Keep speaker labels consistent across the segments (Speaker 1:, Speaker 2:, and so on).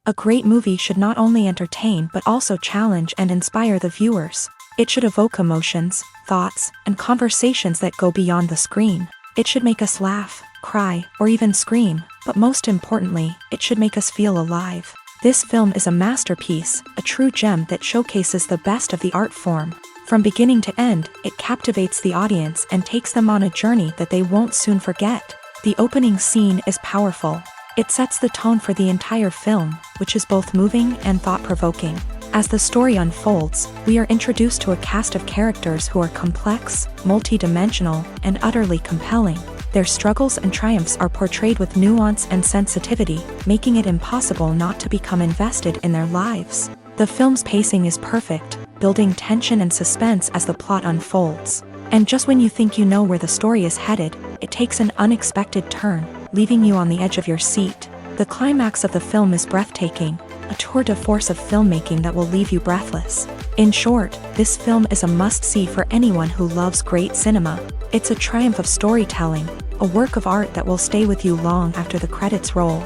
Speaker 1: A great movie should not only entertain but also challenge and inspire the viewers. It should evoke emotions, thoughts, and conversations that go beyond the screen. It should make us laugh, cry, or even scream, but most importantly, it should make us feel alive. This film is a masterpiece, a true gem that showcases the best of the art form. From beginning to end, it captivates the audience and takes them on a journey that they won't soon forget. The opening scene is powerful. It sets the tone for the entire film, which is both moving and thought-provoking. As the story unfolds, we are introduced to a cast of characters who are complex, multi-dimensional, and utterly compelling. Their struggles and triumphs are portrayed with nuance and sensitivity, making it impossible not to become invested in their lives. The film's pacing is perfect, building tension and suspense as the plot unfolds. And just when you think you know where the story is headed, it takes an unexpected turn, leaving you on the edge of your seat. The climax of the film is breathtaking, a tour de force of filmmaking that will leave you breathless. In short, this film is a must-see for anyone who loves great cinema. It's a triumph of storytelling, a work of art that will stay with you long after the credits roll.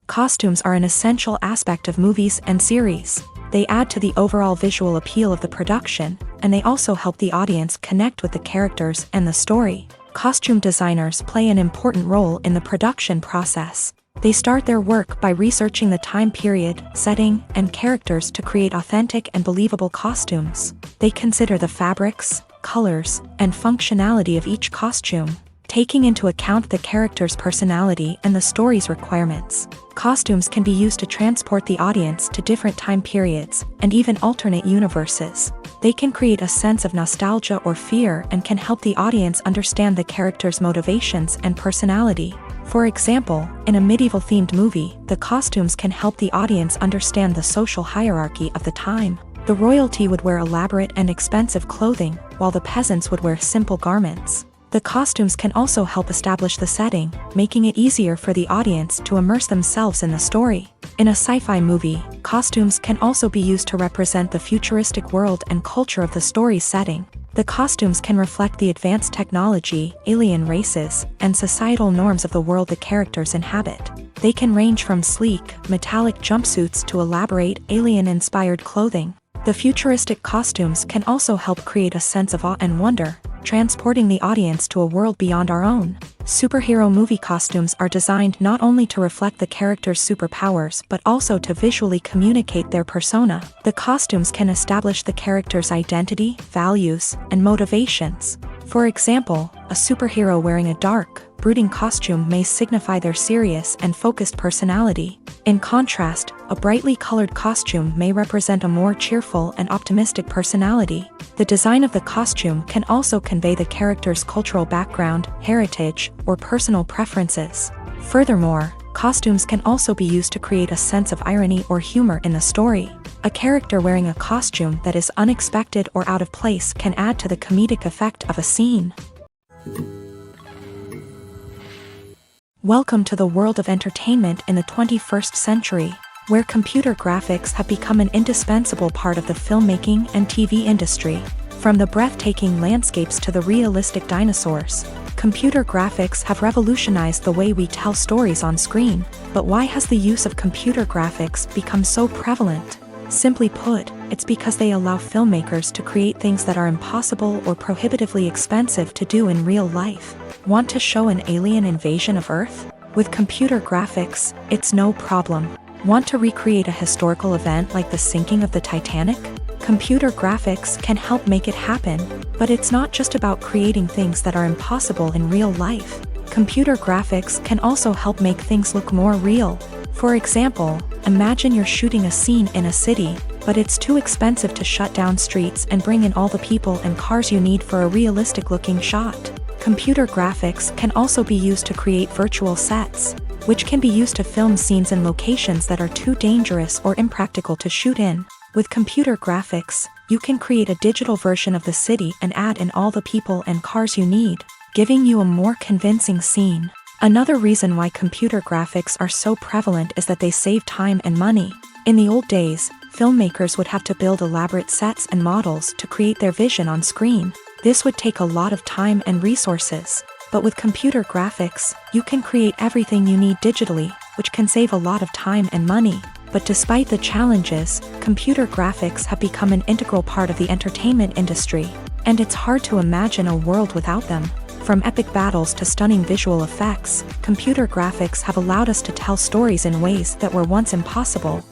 Speaker 1: Costumes are an essential aspect of movies and series. They add to the overall visual appeal of the production, and they also help the audience connect with the characters and the story. Costume designers play an important role in the production process. They start their work by researching the time period, setting, and characters to create authentic and believable costumes. They consider the fabrics, colors, and functionality of each costume, taking into account the character's personality and the story's requirements. Costumes can be used to transport the audience to different time periods, and even alternate universes. They can create a sense of nostalgia or fear and can help the audience understand the character's motivations and personality. For example, in a medieval-themed movie, the costumes can help the audience understand the social hierarchy of the time. The royalty would wear elaborate and expensive clothing, while the peasants would wear simple garments. The costumes can also help establish the setting, making it easier for the audience to immerse themselves in the story. In a sci-fi movie, costumes can also be used to represent the futuristic world and culture of the story's setting. The costumes can reflect the advanced technology, alien races, and societal norms of the world the characters inhabit. They can range from sleek, metallic jumpsuits to elaborate, alien-inspired clothing. The futuristic costumes can also help create a sense of awe and wonder, transporting the audience to a world beyond our own. Superhero movie costumes are designed not only to reflect the character's superpowers but also to visually communicate their persona. The costumes can establish the character's identity, values, and motivations. For example, a superhero wearing a dark, brooding costume may signify their serious and focused personality. In contrast, a brightly colored costume may represent a more cheerful and optimistic personality. The design of the costume can also convey the character's cultural background, heritage, or personal preferences. Furthermore, costumes can also be used to create a sense of irony or humor in the story. A character wearing a costume that is unexpected or out of place can add to the comedic effect of a scene. Welcome to the world of entertainment in the 21st century, where computer graphics have become an indispensable part of the filmmaking and TV industry. From the breathtaking landscapes to the realistic dinosaurs, computer graphics have revolutionized the way we tell stories on screen. But why has the use of computer graphics become so prevalent? Simply put, it's because they allow filmmakers to create things that are impossible or prohibitively expensive to do in real life. Want to show an alien invasion of Earth? With computer graphics, it's no problem. Want to recreate a historical event like the sinking of the Titanic? Computer graphics can help make it happen, but it's not just about creating things that are impossible in real life. Computer graphics can also help make things look more real. For example, imagine you're shooting a scene in a city, but it's too expensive to shut down streets and bring in all the people and cars you need for a realistic-looking shot. Computer graphics can also be used to create virtual sets, which can be used to film scenes in locations that are too dangerous or impractical to shoot in. With computer graphics, you can create a digital version of the city and add in all the people and cars you need, giving you a more convincing scene. Another reason why computer graphics are so prevalent is that they save time and money. In the old days, filmmakers would have to build elaborate sets and models to create their vision on screen. This would take a lot of time and resources. But with computer graphics, you can create everything you need digitally, which can save a lot of time and money. But despite the challenges, computer graphics have become an integral part of the entertainment industry, and it's hard to imagine a world without them. From epic battles to stunning visual effects, computer graphics have allowed us to tell stories in ways that were once impossible.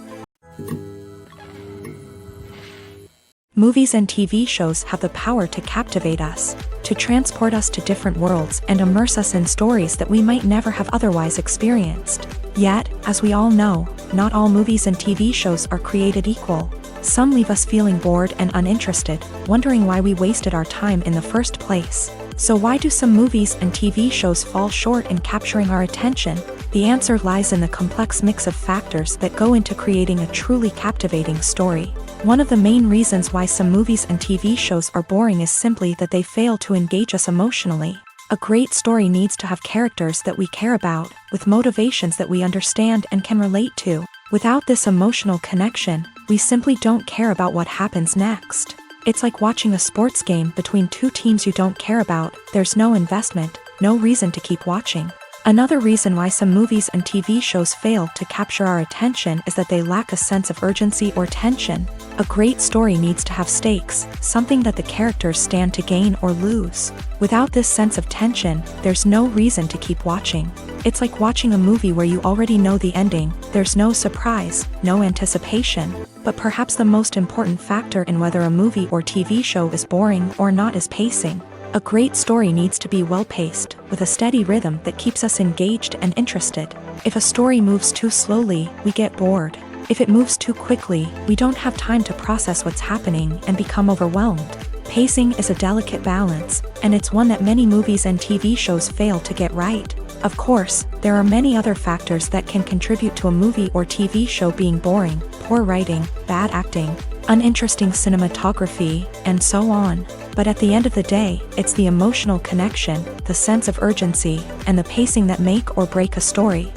Speaker 1: Movies and TV shows have the power to captivate us, to transport us to different worlds and immerse us in stories that we might never have otherwise experienced. Yet, as we all know, not all movies and TV shows are created equal. Some leave us feeling bored and uninterested, wondering why we wasted our time in the first place. So why do some movies and TV shows fall short in capturing our attention? The answer lies in the complex mix of factors that go into creating a truly captivating story. One of the main reasons why some movies and TV shows are boring is simply that they fail to engage us emotionally. A great story needs to have characters that we care about, with motivations that we understand and can relate to. Without this emotional connection, we simply don't care about what happens next. It's like watching a sports game between two teams you don't care about. There's no investment, no reason to keep watching. Another reason why some movies and TV shows fail to capture our attention is that they lack a sense of urgency or tension. A great story needs to have stakes, something that the characters stand to gain or lose. Without this sense of tension, there's no reason to keep watching. It's like watching a movie where you already know the ending. There's no surprise, no anticipation. But perhaps the most important factor in whether a movie or TV show is boring or not is pacing. A great story needs to be well-paced, with a steady rhythm that keeps us engaged and interested. If a story moves too slowly, we get bored. If it moves too quickly, we don't have time to process what's happening and become overwhelmed. Pacing is a delicate balance, and it's one that many movies and TV shows fail to get right. Of course, there are many other factors that can contribute to a movie or TV show being boring: poor writing, bad acting, uninteresting cinematography, and so on. But at the end of the day, it's the emotional connection, the sense of urgency, and the pacing that make or break a story.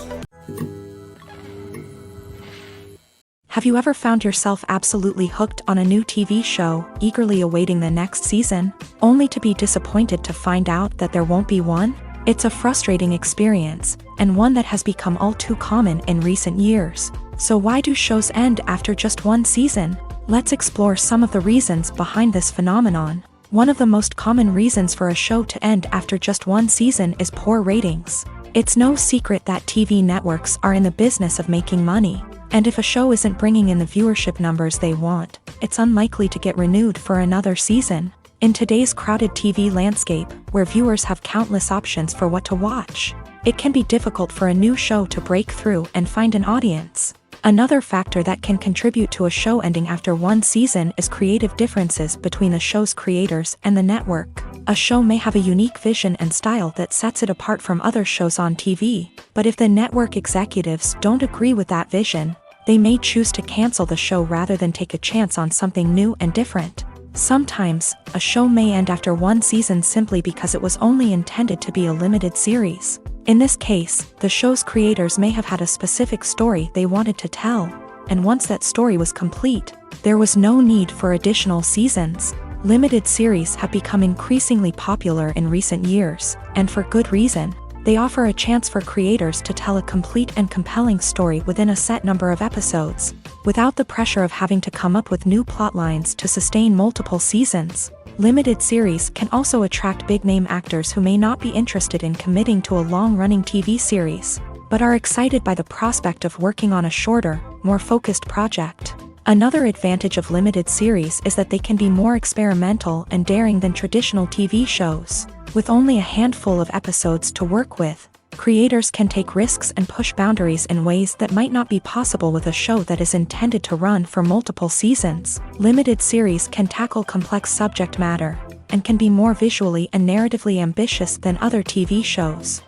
Speaker 1: Have you ever found yourself absolutely hooked on a new TV show, eagerly awaiting the next season, only to be disappointed to find out that there won't be one? It's a frustrating experience, and one that has become all too common in recent years. So why do shows end after just one season? Let's explore some of the reasons behind this phenomenon. One of the most common reasons for a show to end after just one season is poor ratings. It's no secret that TV networks are in the business of making money, and if a show isn't bringing in the viewership numbers they want, it's unlikely to get renewed for another season. In today's crowded TV landscape, where viewers have countless options for what to watch, it can be difficult for a new show to break through and find an audience. Another factor that can contribute to a show ending after one season is creative differences between the show's creators and the network. A show may have a unique vision and style that sets it apart from other shows on TV, but if the network executives don't agree with that vision, they may choose to cancel the show rather than take a chance on something new and different. Sometimes, a show may end after one season simply because it was only intended to be a limited series. In this case, the show's creators may have had a specific story they wanted to tell, and once that story was complete, there was no need for additional seasons. Limited series have become increasingly popular in recent years, and for good reason. They offer a chance for creators to tell a complete and compelling story within a set number of episodes, without the pressure of having to come up with new plotlines to sustain multiple seasons. Limited series can also attract big-name actors who may not be interested in committing to a long-running TV series. but are excited by the prospect of working on a shorter, more focused project. Another advantage of limited series is that they can be more experimental and daring than traditional TV shows. With only a handful of episodes to work with, creators can take risks and push boundaries in ways that might not be possible with a show that is intended to run for multiple seasons. Limited series can tackle complex subject matter and can be more visually and narratively ambitious than other TV shows.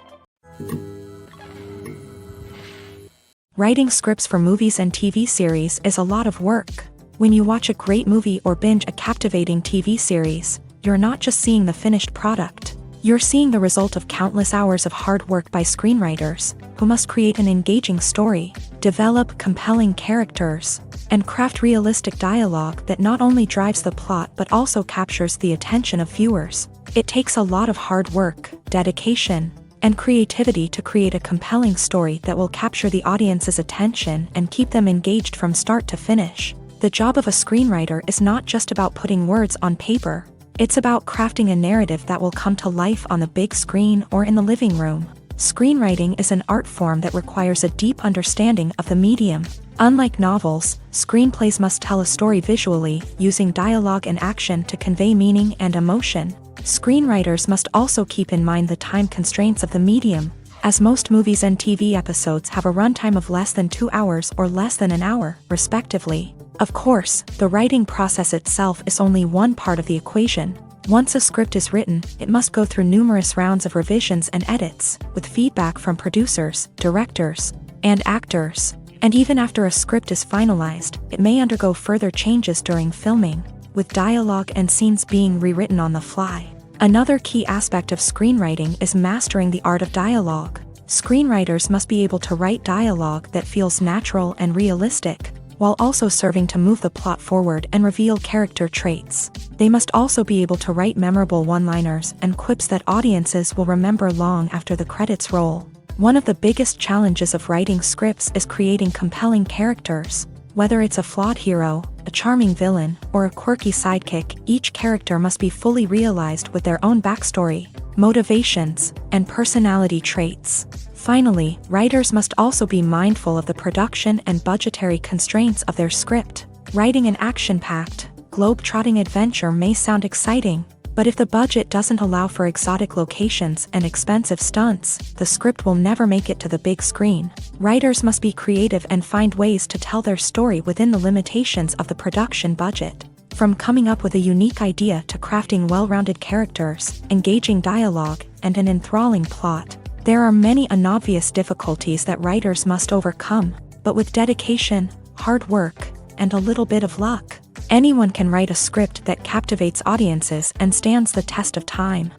Speaker 1: Writing scripts for movies and TV series is a lot of work. When you watch a great movie or binge a captivating TV series, you're not just seeing the finished product. You're seeing the result of countless hours of hard work by screenwriters, who must create an engaging story, develop compelling characters, and craft realistic dialogue that not only drives the plot but also captures the attention of viewers. It takes a lot of hard work, dedication, and creativity to create a compelling story that will capture the audience's attention and keep them engaged from start to finish. The job of a screenwriter is not just about putting words on paper. It's about crafting a narrative that will come to life on the big screen or in the living room. Screenwriting is an art form that requires a deep understanding of the medium. Unlike novels, screenplays must tell a story visually, using dialogue and action to convey meaning and emotion. Screenwriters must also keep in mind the time constraints of the medium, as most movies and TV episodes have a runtime of less than 2 hours or less than an hour, respectively. Of course, the writing process itself is only one part of the equation. Once a script is written, it must go through numerous rounds of revisions and edits, with feedback from producers, directors, and actors. And even after a script is finalized, it may undergo further changes during filming, with dialogue and scenes being rewritten on the fly. Another key aspect of screenwriting is mastering the art of dialogue. Screenwriters must be able to write dialogue that feels natural and realistic, while also serving to move the plot forward and reveal character traits. They must also be able to write memorable one-liners and quips that audiences will remember long after the credits roll. One of the biggest challenges of writing scripts is creating compelling characters. Whether it's a flawed hero, a charming villain, or a quirky sidekick, each character must be fully realized with their own backstory, motivations, and personality traits. Finally, writers must also be mindful of the production and budgetary constraints of their script. Writing an action-packed, globe-trotting adventure may sound exciting, but if the budget doesn't allow for exotic locations and expensive stunts, the script will never make it to the big screen. Writers must be creative and find ways to tell their story within the limitations of the production budget. From coming up with a unique idea to crafting well-rounded characters, engaging dialogue, and an enthralling plot, there are many unobvious difficulties that writers must overcome, but with dedication, hard work, and a little bit of luck, anyone can write a script that captivates audiences and stands the test of time.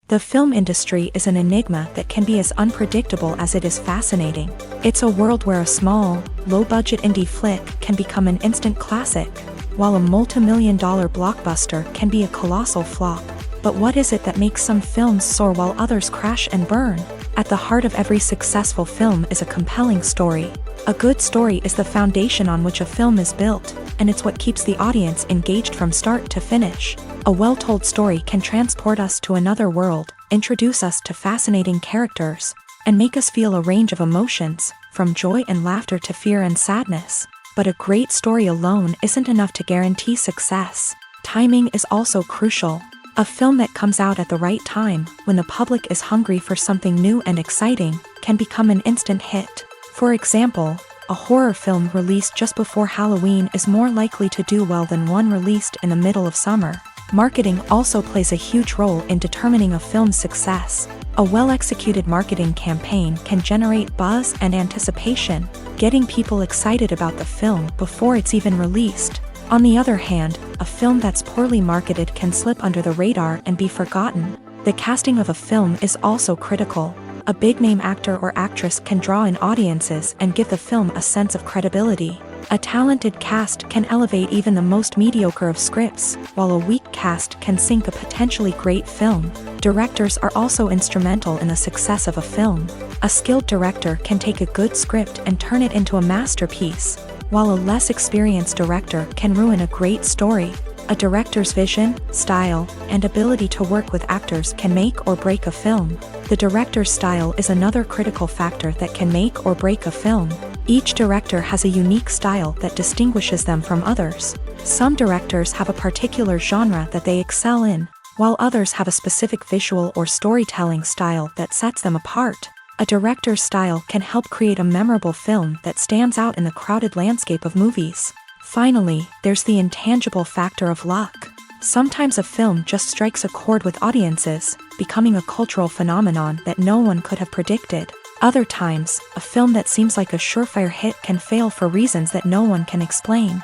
Speaker 1: The film industry is an enigma that can be as unpredictable as it is fascinating. It's a world where a small, low-budget indie flick can become an instant classic, while a multi-million-dollar blockbuster can be a colossal flop. But what is it that makes some films soar while others crash and burn? At the heart of every successful film is a compelling story. A good story is the foundation on which a film is built, and it's what keeps the audience engaged from start to finish. A well-told story can transport us to another world, introduce us to fascinating characters, and make us feel a range of emotions, from joy and laughter to fear and sadness. But a great story alone isn't enough to guarantee success. Timing is also crucial. A film that comes out at the right time, when the public is hungry for something new and exciting, can become an instant hit. For example, a horror film released just before Halloween is more likely to do well than one released in the middle of summer. Marketing also plays a huge role in determining a film's success. A well-executed marketing campaign can generate buzz and anticipation, getting people excited about the film before it's even released. On the other hand, a film that's poorly marketed can slip under the radar and be forgotten. The casting of a film is also critical. A big-name actor or actress can draw in audiences and give the film a sense of credibility. A talented cast can elevate even the most mediocre of scripts, while a weak cast can sink a potentially great film. Directors are also instrumental in the success of a film. A skilled director can take a good script and turn it into a masterpiece, while a less experienced director can ruin a great story. A director's vision, style, and ability to work with actors can make or break a film. The director's style is another critical factor that can make or break a film. Each director has a unique style that distinguishes them from others. Some directors have a particular genre that they excel in, while others have a specific visual or storytelling style that sets them apart. A director's style can help create a memorable film that stands out in the crowded landscape of movies. Finally, there's the intangible factor of luck. Sometimes a film just strikes a chord with audiences, becoming a cultural phenomenon that no one could have predicted. Other times, a film that seems like a surefire hit can fail for reasons that no one can explain.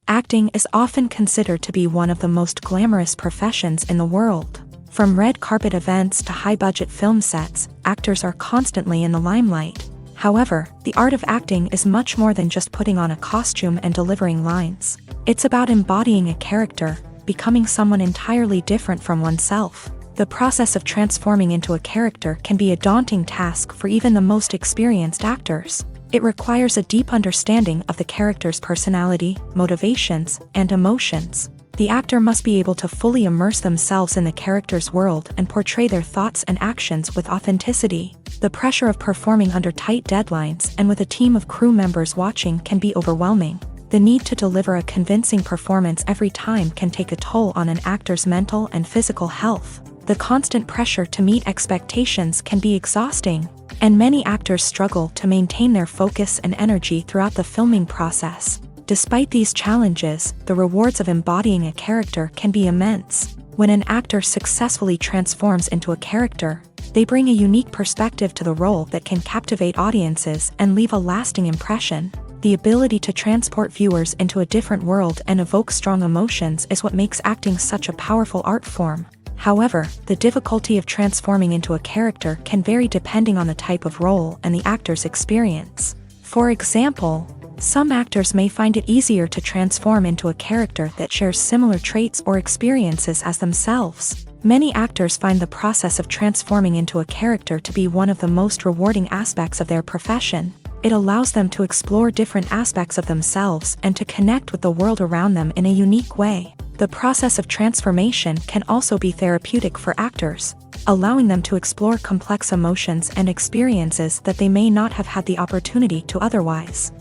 Speaker 1: Acting is often considered to be one of the most glamorous professions in the world. From red carpet events to high-budget film sets, actors are constantly in the limelight. However, the art of acting is much more than just putting on a costume and delivering lines. It's about embodying a character, becoming someone entirely different from oneself. The process of transforming into a character can be a daunting task for even the most experienced actors. It requires a deep understanding of the character's personality, motivations, and emotions. The actor must be able to fully immerse themselves in the character's world and portray their thoughts and actions with authenticity. The pressure of performing under tight deadlines and with a team of crew members watching can be overwhelming. The need to deliver a convincing performance every time can take a toll on an actor's mental and physical health. The constant pressure to meet expectations can be exhausting, and many actors struggle to maintain their focus and energy throughout the filming process. Despite these challenges, the rewards of embodying a character can be immense. When an actor successfully transforms into a character, they bring a unique perspective to the role that can captivate audiences and leave a lasting impression. The ability to transport viewers into a different world and evoke strong emotions is what makes acting such a powerful art form. However, the difficulty of transforming into a character can vary depending on the type of role and the actor's experience. For example, some actors may find it easier to transform into a character that shares similar traits or experiences as themselves. Many actors find the process of transforming into a character to be one of the most rewarding aspects of their profession. It allows them to explore different aspects of themselves and to connect with the world around them in a unique way. The process of transformation can also be therapeutic for actors, allowing them to explore complex emotions and experiences that they may not have had the opportunity to otherwise.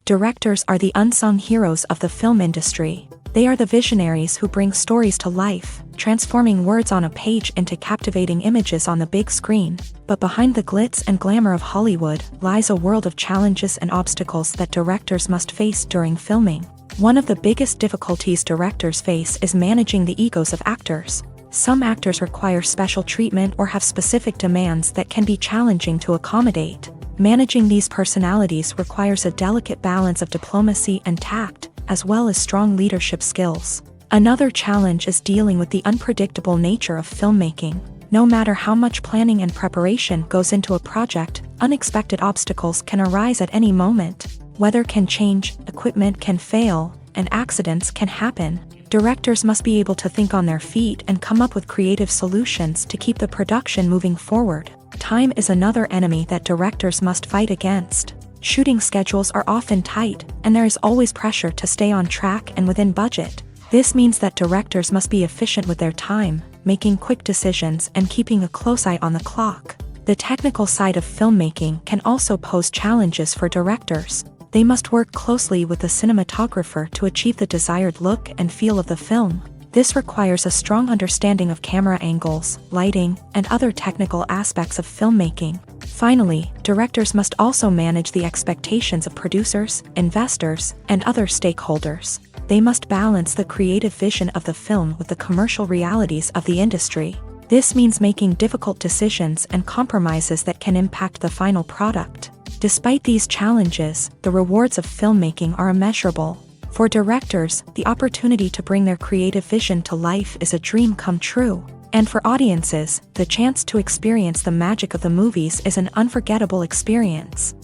Speaker 1: Directors are the unsung heroes of the film industry. They are the visionaries who bring stories to life, transforming words on a page into captivating images on the big screen. But behind the glitz and glamour of Hollywood lies a world of challenges and obstacles that directors must face during filming. One of the biggest difficulties directors face is managing the egos of actors. Some actors require special treatment or have specific demands that can be challenging to accommodate. Managing these personalities requires a delicate balance of diplomacy and tact, as well as strong leadership skills. Another challenge is dealing with the unpredictable nature of filmmaking. No matter how much planning and preparation goes into a project, unexpected obstacles can arise at any moment. Weather can change, equipment can fail, and accidents can happen. Directors must be able to think on their feet and come up with creative solutions to keep the production moving forward. Time is another enemy that directors must fight against. Shooting schedules are often tight, and there is always pressure to stay on track and within budget. This means that directors must be efficient with their time, making quick decisions and keeping a close eye on the clock. The technical side of filmmaking can also pose challenges for directors. They must work closely with the cinematographer to achieve the desired look and feel of the film. This requires a strong understanding of camera angles, lighting, and other technical aspects of filmmaking. Finally, directors must also manage the expectations of producers, investors, and other stakeholders. They must balance the creative vision of the film with the commercial realities of the industry. This means making difficult decisions and compromises that can impact the final product. Despite these challenges, the rewards of filmmaking are immeasurable. For directors, the opportunity to bring their creative vision to life is a dream come true. And for audiences, the chance to experience the magic of the movies is an unforgettable experience.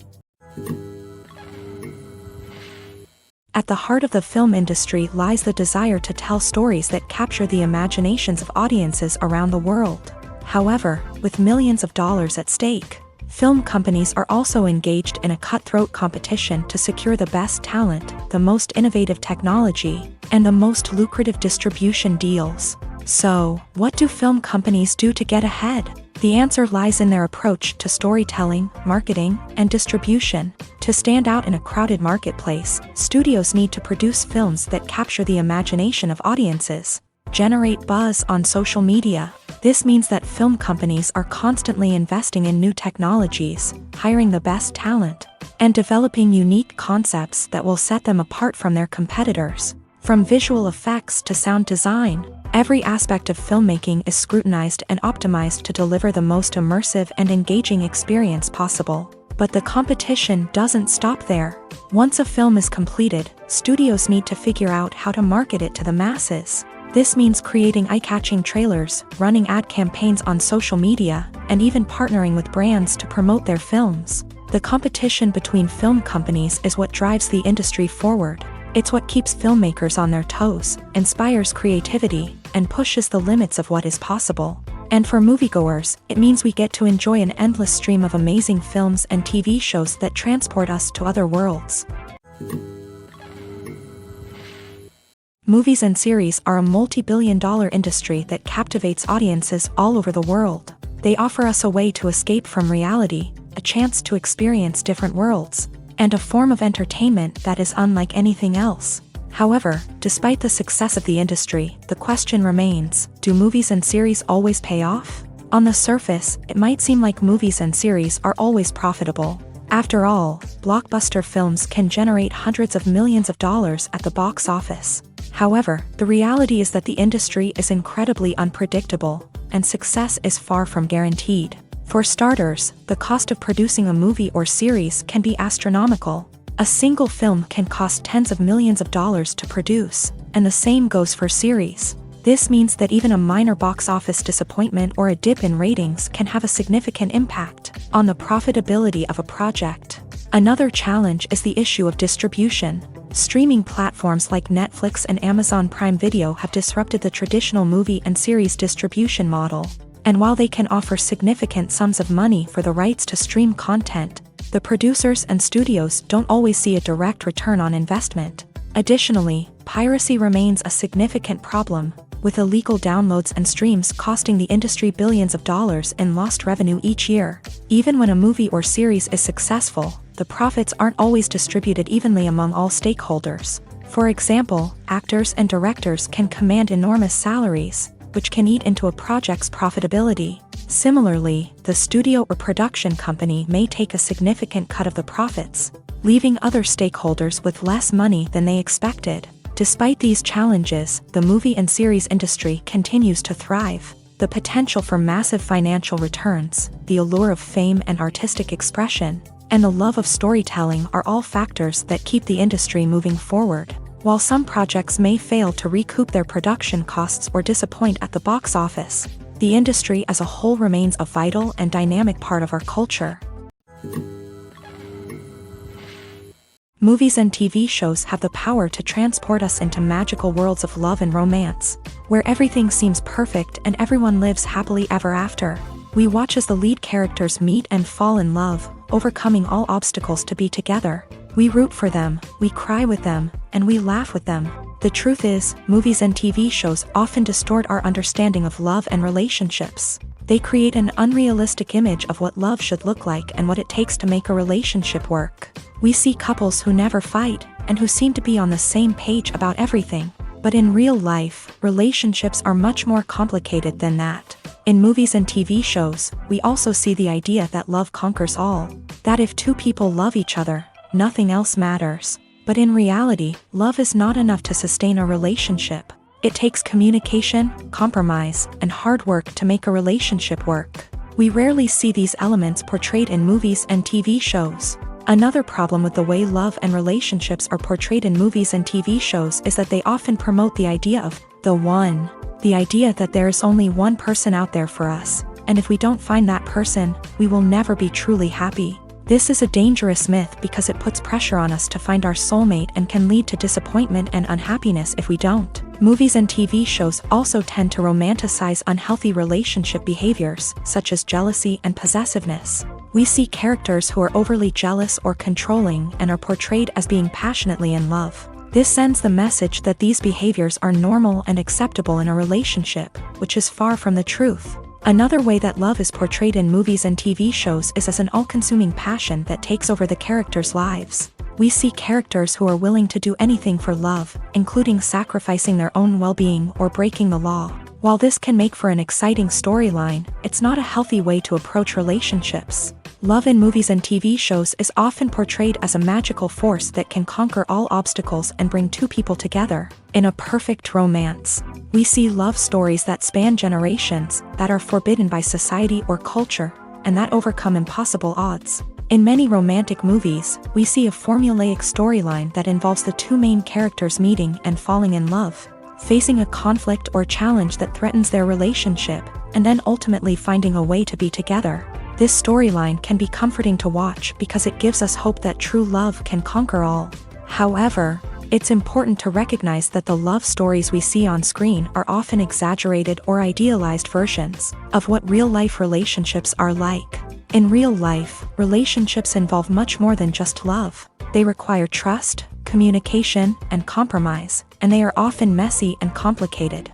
Speaker 1: At the heart of the film industry lies the desire to tell stories that capture the imaginations of audiences around the world. However, with millions of dollars at stake, Film companies are also engaged in a cutthroat competition to secure the best talent, the most innovative technology, and the most lucrative distribution deals. So, what do film companies do to get ahead? The answer lies in their approach to storytelling, marketing, and distribution. To stand out in a crowded marketplace, studios need to produce films that capture the imagination of audiences, generate buzz on social media. This means that film companies are constantly investing in new technologies, hiring the best talent, and developing unique concepts that will set them apart from their competitors. From visual effects to sound design, every aspect of filmmaking is scrutinized and optimized to deliver the most immersive and engaging experience possible. But the competition doesn't stop there. Once a film is completed, studios need to figure out how to market it to the masses. This means creating eye-catching trailers, running ad campaigns on social media, and even partnering with brands to promote their films. The competition between film companies is what drives the industry forward. It's what keeps filmmakers on their toes, inspires creativity, and pushes the limits of what is possible. And for moviegoers, it means we get to enjoy an endless stream of amazing films and TV shows that transport us to other worlds. Movies and series are a multi-billion-dollar industry that captivates audiences all over the world. They offer us a way to escape from reality, a chance to experience different worlds, and a form of entertainment that is unlike anything else. However, despite the success of the industry, the question remains, do movies and series always pay off? On the surface, it might seem like movies and series are always profitable. After all, blockbuster films can generate hundreds of millions of dollars at the box office. However, the reality is that the industry is incredibly unpredictable, and success is far from guaranteed. For starters, the cost of producing a movie or series can be astronomical. A single film can cost tens of millions of dollars to produce, and the same goes for series. This means that even a minor box office disappointment or a dip in ratings can have a significant impact on the profitability of a project. Another challenge is the issue of distribution. Streaming platforms like Netflix and Amazon Prime Video have disrupted the traditional movie and series distribution model. And while they can offer significant sums of money for the rights to stream content, the producers and studios don't always see a direct return on investment. Additionally, piracy remains a significant problem, with illegal downloads and streams costing the industry billions of dollars in lost revenue each year. Even when a movie or series is successful, the profits aren't always distributed evenly among all stakeholders. For example, actors and directors can command enormous salaries, which can eat into a project's profitability. Similarly, the studio or production company may take a significant cut of the profits, leaving other stakeholders with less money than they expected. Despite these challenges, the movie and series industry continues to thrive. The potential for massive financial returns, the allure of fame and artistic expression, and the love of storytelling are all factors that keep the industry moving forward. While some projects may fail to recoup their production costs or disappoint at the box office, the industry as a whole remains a vital and dynamic part of our culture. Movies and TV shows have the power to transport us into magical worlds of love and romance, where everything seems perfect and everyone lives happily ever after. We watch as the lead characters meet and fall in love, overcoming all obstacles to be together. We root for them, we cry with them, and we laugh with them. The truth is, movies and TV shows often distort our understanding of love and relationships. They create an unrealistic image of what love should look like and what it takes to make a relationship work. We see couples who never fight, and who seem to be on the same page about everything. But in real life, relationships are much more complicated than that. In movies and TV shows, we also see the idea that love conquers all. That if two people love each other, nothing else matters. But in reality, love is not enough to sustain a relationship. It takes communication, compromise, and hard work to make a relationship work. We rarely see these elements portrayed in movies and TV shows. Another problem with the way love and relationships are portrayed in movies and TV shows is that they often promote the idea of the one. The idea that there is only one person out there for us, and if we don't find that person, we will never be truly happy. This is a dangerous myth because it puts pressure on us to find our soulmate and can lead to disappointment and unhappiness if we don't. Movies and TV shows also tend to romanticize unhealthy relationship behaviors, such as jealousy and possessiveness. We see characters who are overly jealous or controlling and are portrayed as being passionately in love. This sends the message that these behaviors are normal and acceptable in a relationship, which is far from the truth. Another way that love is portrayed in movies and TV shows is as an all-consuming passion that takes over the characters' lives. We see characters who are willing to do anything for love, including sacrificing their own well-being or breaking the law. While this can make for an exciting storyline, it's not a healthy way to approach relationships. Love in movies and TV shows is often portrayed as a magical force that can conquer all obstacles and bring two people together. In a perfect romance, we see love stories that span generations, that are forbidden by society or culture, and that overcome impossible odds. In many romantic movies, we see a formulaic storyline that involves the two main characters meeting and falling in love, facing a conflict or challenge that threatens their relationship, and then ultimately finding a way to be together. This storyline can be comforting to watch because it gives us hope that true love can conquer all. However, it's important to recognize that the love stories we see on screen are often exaggerated or idealized versions of what real-life relationships are like. In real life, relationships involve much more than just love. They require trust, communication, and compromise, and they are often messy and complicated.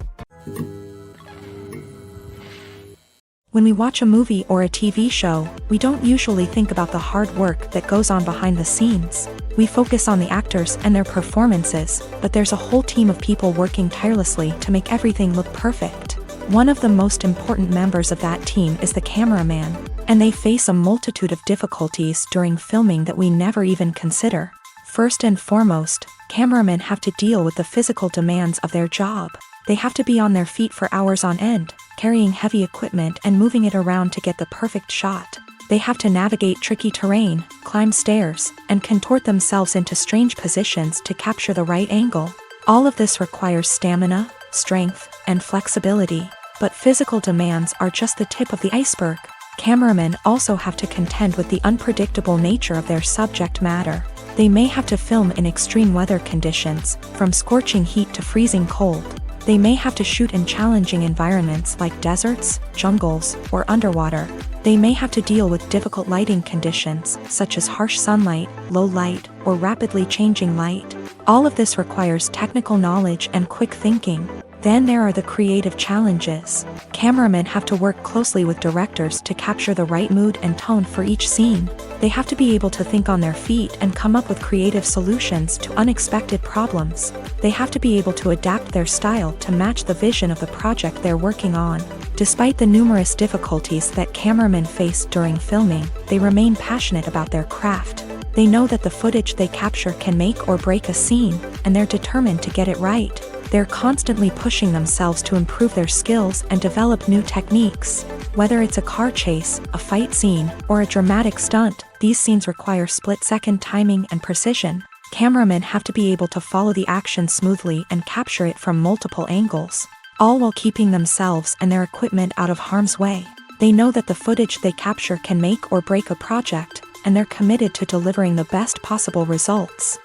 Speaker 1: When we watch a movie or a TV show, we don't usually think about the hard work that goes on behind the scenes. We focus on the actors and their performances, but there's a whole team of people working tirelessly to make everything look perfect. One of the most important members of that team is the cameraman, and they face a multitude of difficulties during filming that we never even consider. First and foremost, cameramen have to deal with the physical demands of their job. They have to be on their feet for hours on end, carrying heavy equipment and moving it around to get the perfect shot. They have to navigate tricky terrain, climb stairs, and contort themselves into strange positions to capture the right angle. All of this requires stamina, strength, and flexibility. But physical demands are just the tip of the iceberg. Cameramen also have to contend with the unpredictable nature of their subject matter. They may have to film in extreme weather conditions, from scorching heat to freezing cold. They may have to shoot in challenging environments like deserts, jungles, or underwater. They may have to deal with difficult lighting conditions, such as harsh sunlight, low light, or rapidly changing light. All of this requires technical knowledge and quick thinking. Then there are the creative challenges. Cameramen have to work closely with directors to capture the right mood and tone for each scene. They have to be able to think on their feet and come up with creative solutions to unexpected problems. They have to be able to adapt their style to match the vision of the project they're working on. Despite the numerous difficulties that cameramen face during filming, they remain passionate about their craft. They know that the footage they capture can make or break a scene, and they're determined to get it right. They're constantly pushing themselves to improve their skills and develop new techniques. Whether it's a car chase, a fight scene, or a dramatic stunt, these scenes require split-second timing and precision. Cameramen have to be able to follow the action smoothly and capture it from multiple angles, all while keeping themselves and their equipment out of harm's way. They know that the footage they capture can make or break a project, and they're committed to delivering the best possible results.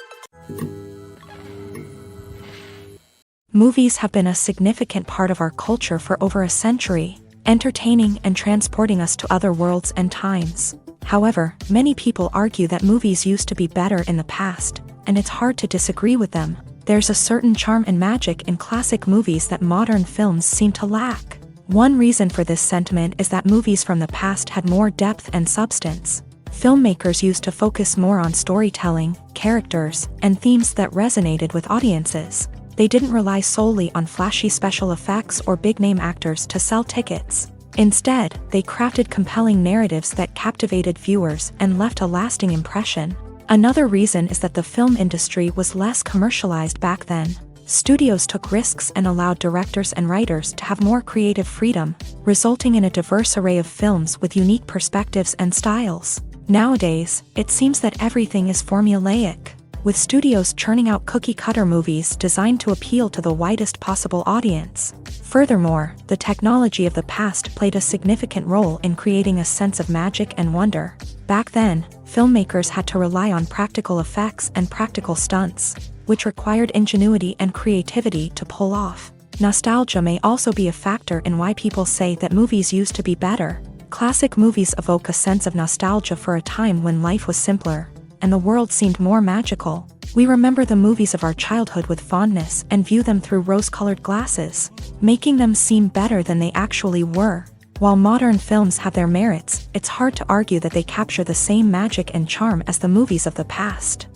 Speaker 1: Movies have been a significant part of our culture for over a century, entertaining and transporting us to other worlds and times. However, many people argue that movies used to be better in the past, and it's hard to disagree with them. There's a certain charm and magic in classic movies that modern films seem to lack. One reason for this sentiment is that movies from the past had more depth and substance. Filmmakers used to focus more on storytelling, characters, and themes that resonated with audiences. They didn't rely solely on flashy special effects or big-name actors to sell tickets. Instead, they crafted compelling narratives that captivated viewers and left a lasting impression. Another reason is that the film industry was less commercialized back then. Studios took risks and allowed directors and writers to have more creative freedom, resulting in a diverse array of films with unique perspectives and styles. Nowadays, it seems that everything is formulaic, with studios churning out cookie-cutter movies designed to appeal to the widest possible audience. Furthermore, the technology of the past played a significant role in creating a sense of magic and wonder. Back then, filmmakers had to rely on practical effects and practical stunts, which required ingenuity and creativity to pull off. Nostalgia may also be a factor in why people say that movies used to be better. Classic movies evoke a sense of nostalgia for a time when life was simpler, and the world seemed more magical. We remember the movies of our childhood with fondness and view them through rose-colored glasses, making them seem better than they actually were. While modern films have their merits, it's hard to argue that they capture the same magic and charm as the movies of the past.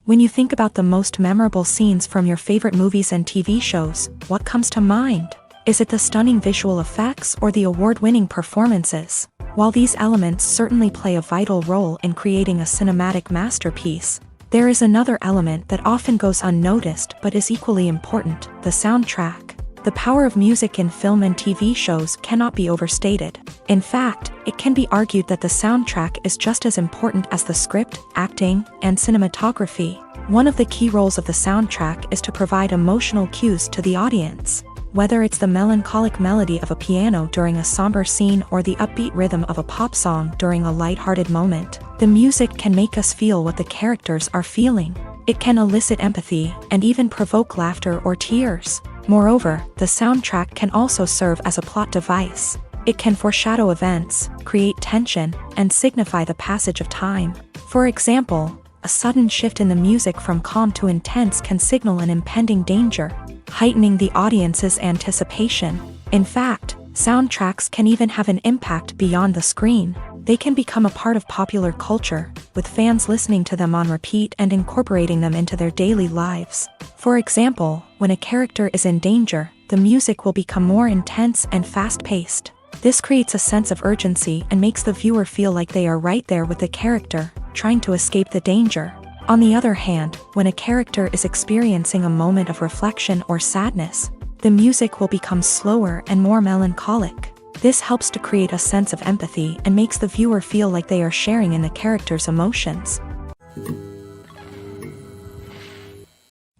Speaker 1: When you think about the most memorable scenes from your favorite movies and TV shows, what comes to mind? Is it the stunning visual effects or the award-winning performances? While these elements certainly play a vital role in creating a cinematic masterpiece, there is another element that often goes unnoticed but is equally important: the soundtrack. The power of music in film and TV shows cannot be overstated. In fact, it can be argued that the soundtrack is just as important as the script, acting, and cinematography. One of the key roles of the soundtrack is to provide emotional cues to the audience. Whether it's the melancholic melody of a piano during a somber scene or the upbeat rhythm of a pop song during a lighthearted moment, the music can make us feel what the characters are feeling. It can elicit empathy and even provoke laughter or tears. Moreover, the soundtrack can also serve as a plot device. It can foreshadow events, create tension, and signify the passage of time. For example, a sudden shift in the music from calm to intense can signal an impending danger, heightening the audience's anticipation. In fact, soundtracks can even have an impact beyond the screen. They can become a part of popular culture, with fans listening to them on repeat and incorporating them into their daily lives. For example, when a character is in danger, the music will become more intense and fast-paced. This creates a sense of urgency and makes the viewer feel like they are right there with the character, trying to escape the danger. On the other hand, when a character is experiencing a moment of reflection or sadness, the music will become slower and more melancholic. This helps to create a sense of empathy and makes the viewer feel like they are sharing in the character's emotions.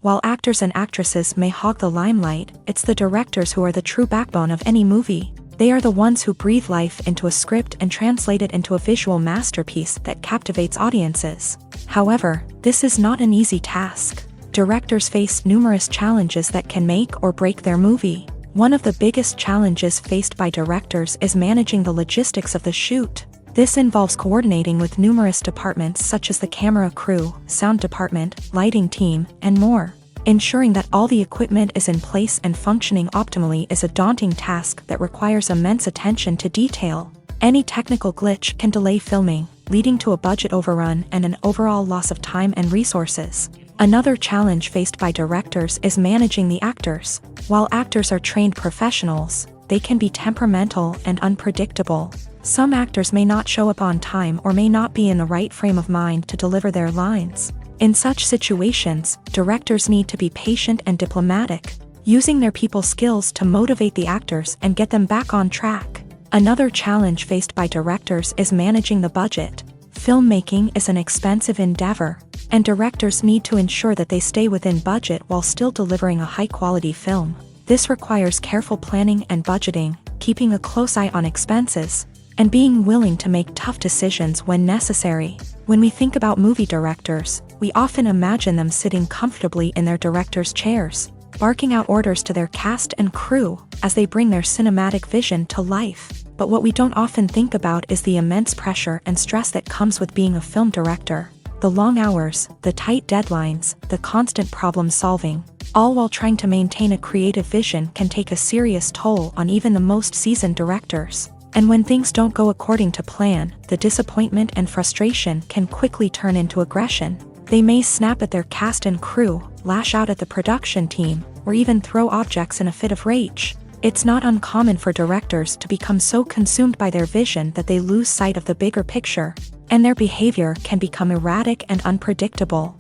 Speaker 1: While actors and actresses may hog the limelight, it's the directors who are the true backbone of any movie. They are the ones who breathe life into a script and translate it into a visual masterpiece that captivates audiences. However, this is not an easy task. Directors face numerous challenges that can make or break their movie. One of the biggest challenges faced by directors is managing the logistics of the shoot. This involves coordinating with numerous departments such as the camera crew, sound department, lighting team, and more. Ensuring that all the equipment is in place and functioning optimally is a daunting task that requires immense attention to detail. Any technical glitch can delay filming, leading to a budget overrun and an overall loss of time and resources. Another challenge faced by directors is managing the actors. While actors are trained professionals, they can be temperamental and unpredictable. Some actors may not show up on time or may not be in the right frame of mind to deliver their lines. In such situations, directors need to be patient and diplomatic, using their people skills to motivate the actors and get them back on track. Another challenge faced by directors is managing the budget. Filmmaking is an expensive endeavor, and directors need to ensure that they stay within budget while still delivering a high-quality film. This requires careful planning and budgeting, keeping a close eye on expenses, and being willing to make tough decisions when necessary. When we think about movie directors, we often imagine them sitting comfortably in their director's chairs, barking out orders to their cast and crew as they bring their cinematic vision to life. But what we don't often think about is the immense pressure and stress that comes with being a film director. The long hours, the tight deadlines, the constant problem solving, all while trying to maintain a creative vision can take a serious toll on even the most seasoned directors. And when things don't go according to plan, the disappointment and frustration can quickly turn into aggression. They may snap at their cast and crew, lash out at the production team, or even throw objects in a fit of rage. It's not uncommon for directors to become so consumed by their vision that they lose sight of the bigger picture, and their behavior can become erratic and unpredictable.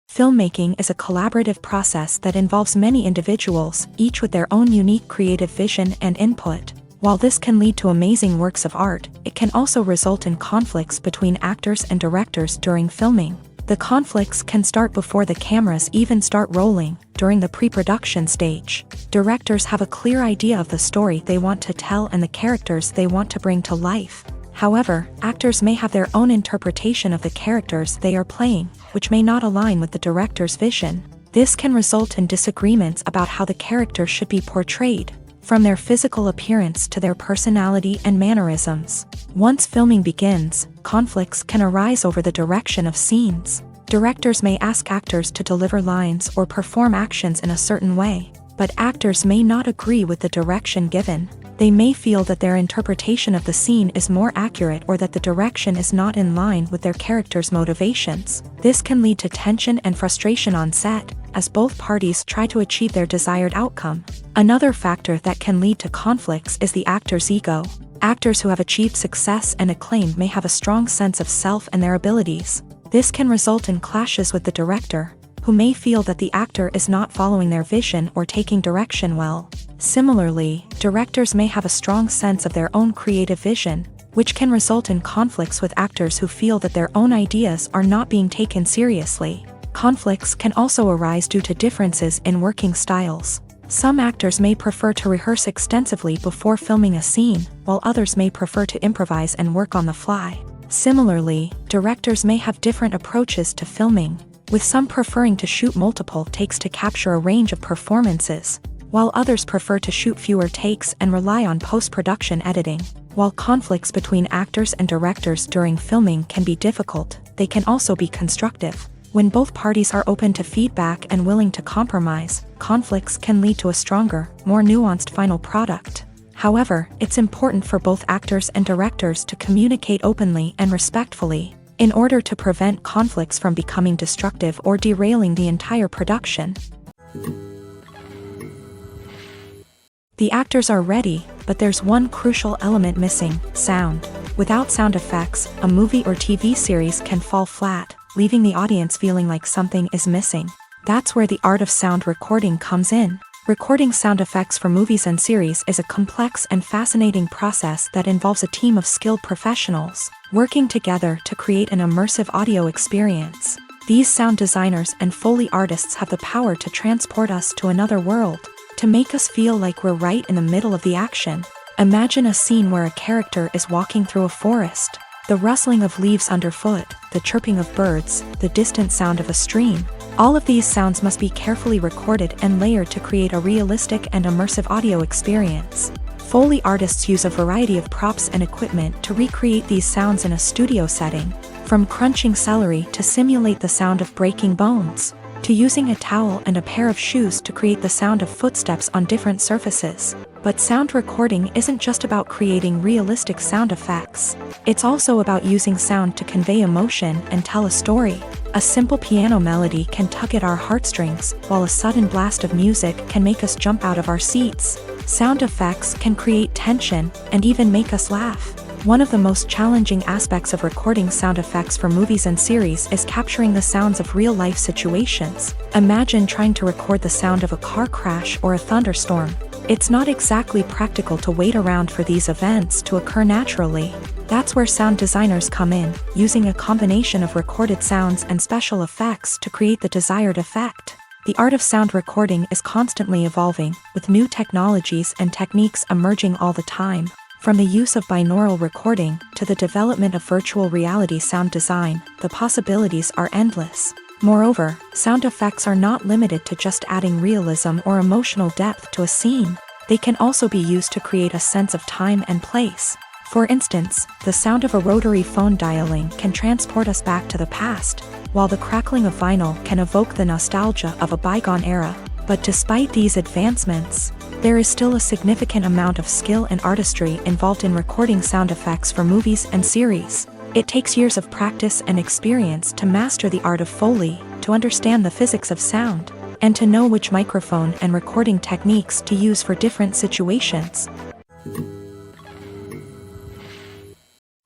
Speaker 1: Filmmaking is a collaborative process that involves many individuals, each with their own unique creative vision and input. While this can lead to amazing works of art, it can also result in conflicts between actors and directors during filming. The conflicts can start before the cameras even start rolling, during the pre-production stage. Directors have a clear idea of the story they want to tell and the characters they want to bring to life. However, actors may have their own interpretation of the characters they are playing, which may not align with the director's vision. This can result in disagreements about how the character should be portrayed, from their physical appearance to their personality and mannerisms. Once filming begins, conflicts can arise over the direction of scenes. Directors may ask actors to deliver lines or perform actions in a certain way, but actors may not agree with the direction given. They may feel that their interpretation of the scene is more accurate or that the direction is not in line with their character's motivations. This can lead to tension and frustration on set, as both parties try to achieve their desired outcome. Another factor that can lead to conflicts is the actor's ego. Actors who have achieved success and acclaim may have a strong sense of self and their abilities. This can result in clashes with the director, who may feel that the actor is not following their vision or taking direction well. Similarly, directors may have a strong sense of their own creative vision, which can result in conflicts with actors who feel that their own ideas are not being taken seriously. Conflicts can also arise due to differences in working styles. Some actors may prefer to rehearse extensively before filming a scene, while others may prefer to improvise and work on the fly. Similarly, directors may have different approaches to filming, with some preferring to shoot multiple takes to capture a range of performances, while others prefer to shoot fewer takes and rely on post-production editing. While conflicts between actors and directors during filming can be difficult, they can also be constructive. When both parties are open to feedback and willing to compromise, conflicts can lead to a stronger, more nuanced final product. However, it's important for both actors and directors to communicate openly and respectfully, in order to prevent conflicts from becoming destructive or derailing the entire production. The actors are ready, but there's one crucial element missing: sound. Without sound effects, a movie or TV series can fall flat, leaving the audience feeling like something is missing. That's where the art of sound recording comes in. Recording sound effects for movies and series is a complex and fascinating process that involves a team of skilled professionals working together to create an immersive audio experience. These sound designers and Foley artists have the power to transport us to another world, to make us feel like we're right in the middle of the action. Imagine a scene where a character is walking through a forest. The rustling of leaves underfoot, the chirping of birds, the distant sound of a stream. All of these sounds must be carefully recorded and layered to create a realistic and immersive audio experience. Foley artists use a variety of props and equipment to recreate these sounds in a studio setting, from crunching celery to simulate the sound of breaking bones, to using a towel and a pair of shoes to create the sound of footsteps on different surfaces. But sound recording isn't just about creating realistic sound effects. It's also about using sound to convey emotion and tell a story. A simple piano melody can tug at our heartstrings, while a sudden blast of music can make us jump out of our seats. Sound effects can create tension and even make us laugh. One of the most challenging aspects of recording sound effects for movies and series is capturing the sounds of real-life situations. Imagine trying to record the sound of a car crash or a thunderstorm. It's not exactly practical to wait around for these events to occur naturally. That's where sound designers come in, using a combination of recorded sounds and special effects to create the desired effect. The art of sound recording is constantly evolving, with new technologies and techniques emerging all the time. From the use of binaural recording to the development of virtual reality sound design, the possibilities are endless. Moreover, sound effects are not limited to just adding realism or emotional depth to a scene. They can also be used to create a sense of time and place. For instance, the sound of a rotary phone dialing can transport us back to the past, while the crackling of vinyl can evoke the nostalgia of a bygone era. But despite these advancements, there is still a significant amount of skill and artistry involved in recording sound effects for movies and series. It takes years of practice and experience to master the art of Foley, to understand the physics of sound, and to know which microphone and recording techniques to use for different situations.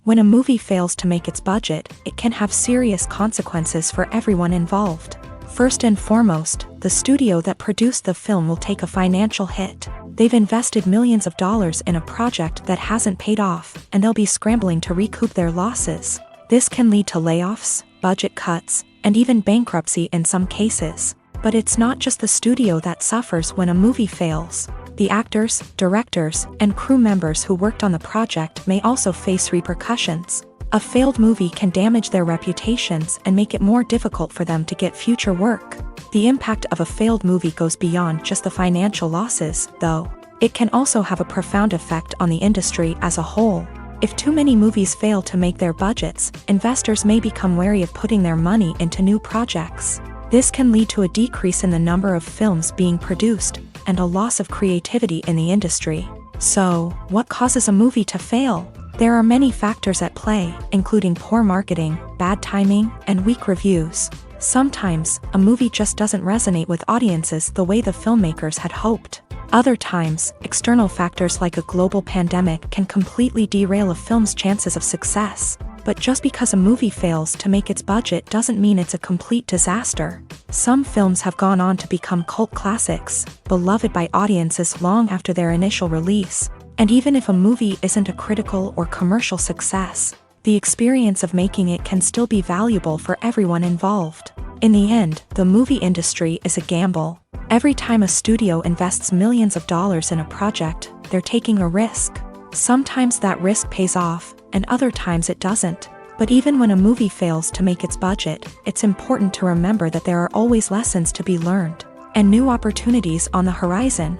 Speaker 1: When a movie fails to make its budget, it can have serious consequences for everyone involved. First and foremost, the studio that produced the film will take a financial hit. They've invested millions of dollars in a project that hasn't paid off, and they'll be scrambling to recoup their losses. This can lead to layoffs, budget cuts, and even bankruptcy in some cases. But it's not just the studio that suffers when a movie fails. The actors, directors, and crew members who worked on the project may also face repercussions. A failed movie can damage their reputations and make it more difficult for them to get future work. The impact of a failed movie goes beyond just the financial losses, though. It can also have a profound effect on the industry as a whole. If too many movies fail to make their budgets, investors may become wary of putting their money into new projects. This can lead to a decrease in the number of films being produced, and a loss of creativity in the industry. So, what causes a movie to fail? There are many factors at play, including poor marketing, bad timing, and weak reviews. Sometimes, a movie just doesn't resonate with audiences the way the filmmakers had hoped. Other times, external factors like a global pandemic can completely derail a film's chances of success. But just because a movie fails to make its budget doesn't mean it's a complete disaster. Some films have gone on to become cult classics, beloved by audiences long after their initial release. And even if a movie isn't a critical or commercial success, the experience of making it can still be valuable for everyone involved. In the end, the movie industry is a gamble. Every time a studio invests millions of dollars in a project, they're taking a risk. Sometimes that risk pays off, and other times it doesn't. But even when a movie fails to make its budget, it's important to remember that there are always lessons to be learned, and new opportunities on the horizon.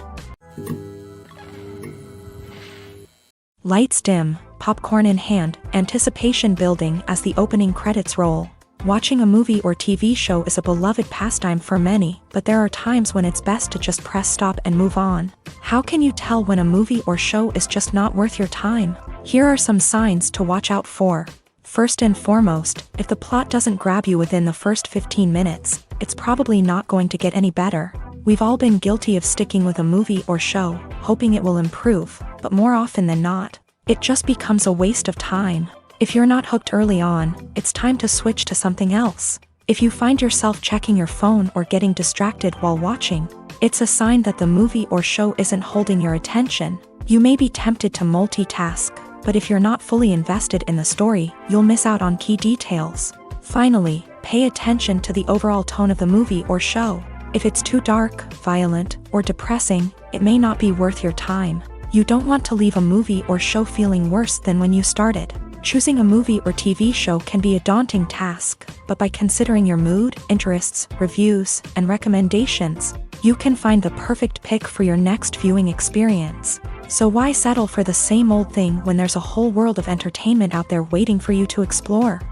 Speaker 1: Lights dim, popcorn in hand, anticipation building as the opening credits roll. Watching a movie or TV show is a beloved pastime for many, but there are times when it's best to just press stop and move on. How can you tell when a movie or show is just not worth your time? Here are some signs to watch out for. First and foremost, if the plot doesn't grab you within the first 15 minutes, it's probably not going to get any better. We've all been guilty of sticking with a movie or show, hoping it will improve, but more often than not, it just becomes a waste of time. If you're not hooked early on, it's time to switch to something else. If you find yourself checking your phone or getting distracted while watching, it's a sign that the movie or show isn't holding your attention. You may be tempted to multitask, but if you're not fully invested in the story, you'll miss out on key details. Finally, pay attention to the overall tone of the movie or show. If it's too dark, violent, or depressing, it may not be worth your time. You don't want to leave a movie or show feeling worse than when you started. Choosing a movie or TV show can be a daunting task, but by considering your mood, interests, reviews, and recommendations, you can find the perfect pick for your next viewing experience. So why settle for the same old thing when there's a whole world of entertainment out there waiting for you to explore?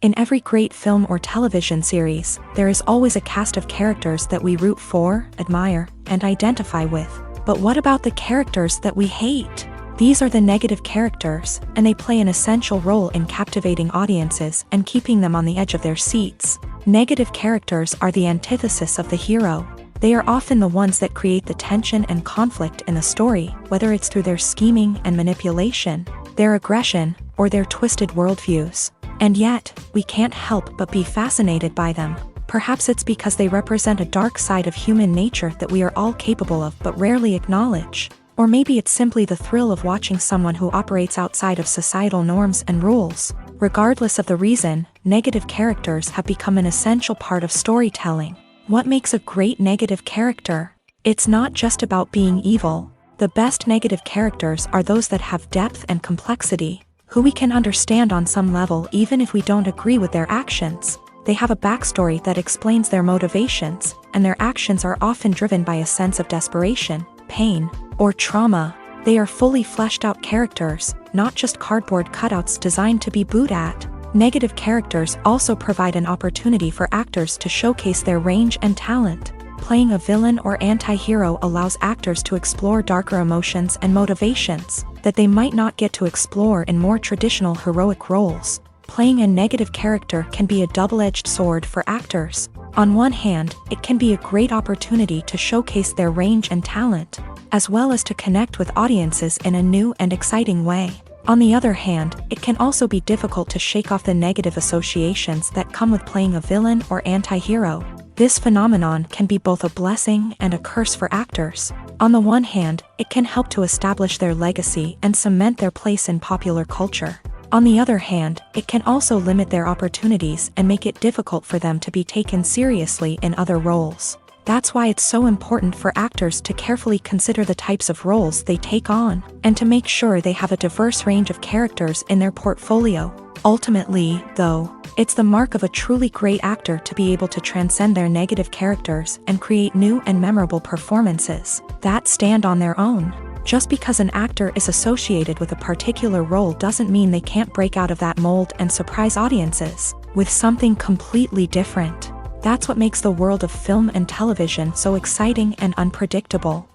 Speaker 1: In every great film or television series, there is always a cast of characters that we root for, admire, and identify with. But what about the characters that we hate? These are the negative characters, and they play an essential role in captivating audiences and keeping them on the edge of their seats. Negative characters are the antithesis of the hero. They are often the ones that create the tension and conflict in the story, whether it's through their scheming and manipulation, their aggression, or their twisted worldviews. And yet, we can't help but be fascinated by them. Perhaps it's because they represent a dark side of human nature that we are all capable of but rarely acknowledge. Or maybe it's simply the thrill of watching someone who operates outside of societal norms and rules. Regardless of the reason, negative characters have become an essential part of storytelling. What makes a great negative character? It's not just about being evil. The best negative characters are those that have depth and complexity, who we can understand on some level even if we don't agree with their actions. They have a backstory that explains their motivations, and their actions are often driven by a sense of desperation, pain, or trauma. They are fully fleshed out characters, not just cardboard cutouts designed to be booed at. Negative characters also provide an opportunity for actors to showcase their range and talent. Playing a villain or anti-hero allows actors to explore darker emotions and motivations that they might not get to explore in more traditional heroic roles. Playing a negative character can be a double-edged sword for actors. On one hand, it can be a great opportunity to showcase their range and talent, as well as to connect with audiences in a new and exciting way. On the other hand, it can also be difficult to shake off the negative associations that come with playing a villain or anti-hero. This phenomenon can be both a blessing and a curse for actors. On the one hand, it can help to establish their legacy and cement their place in popular culture. On the other hand, it can also limit their opportunities and make it difficult for them to be taken seriously in other roles. That's why it's so important for actors to carefully consider the types of roles they take on, and to make sure they have a diverse range of characters in their portfolio. Ultimately, though, it's the mark of a truly great actor to be able to transcend their negative characters and create new and memorable performances that stand on their own. Just because an actor is associated with a particular role doesn't mean they can't break out of that mold and surprise audiences with something completely different. That's what makes the world of film and television so exciting and unpredictable.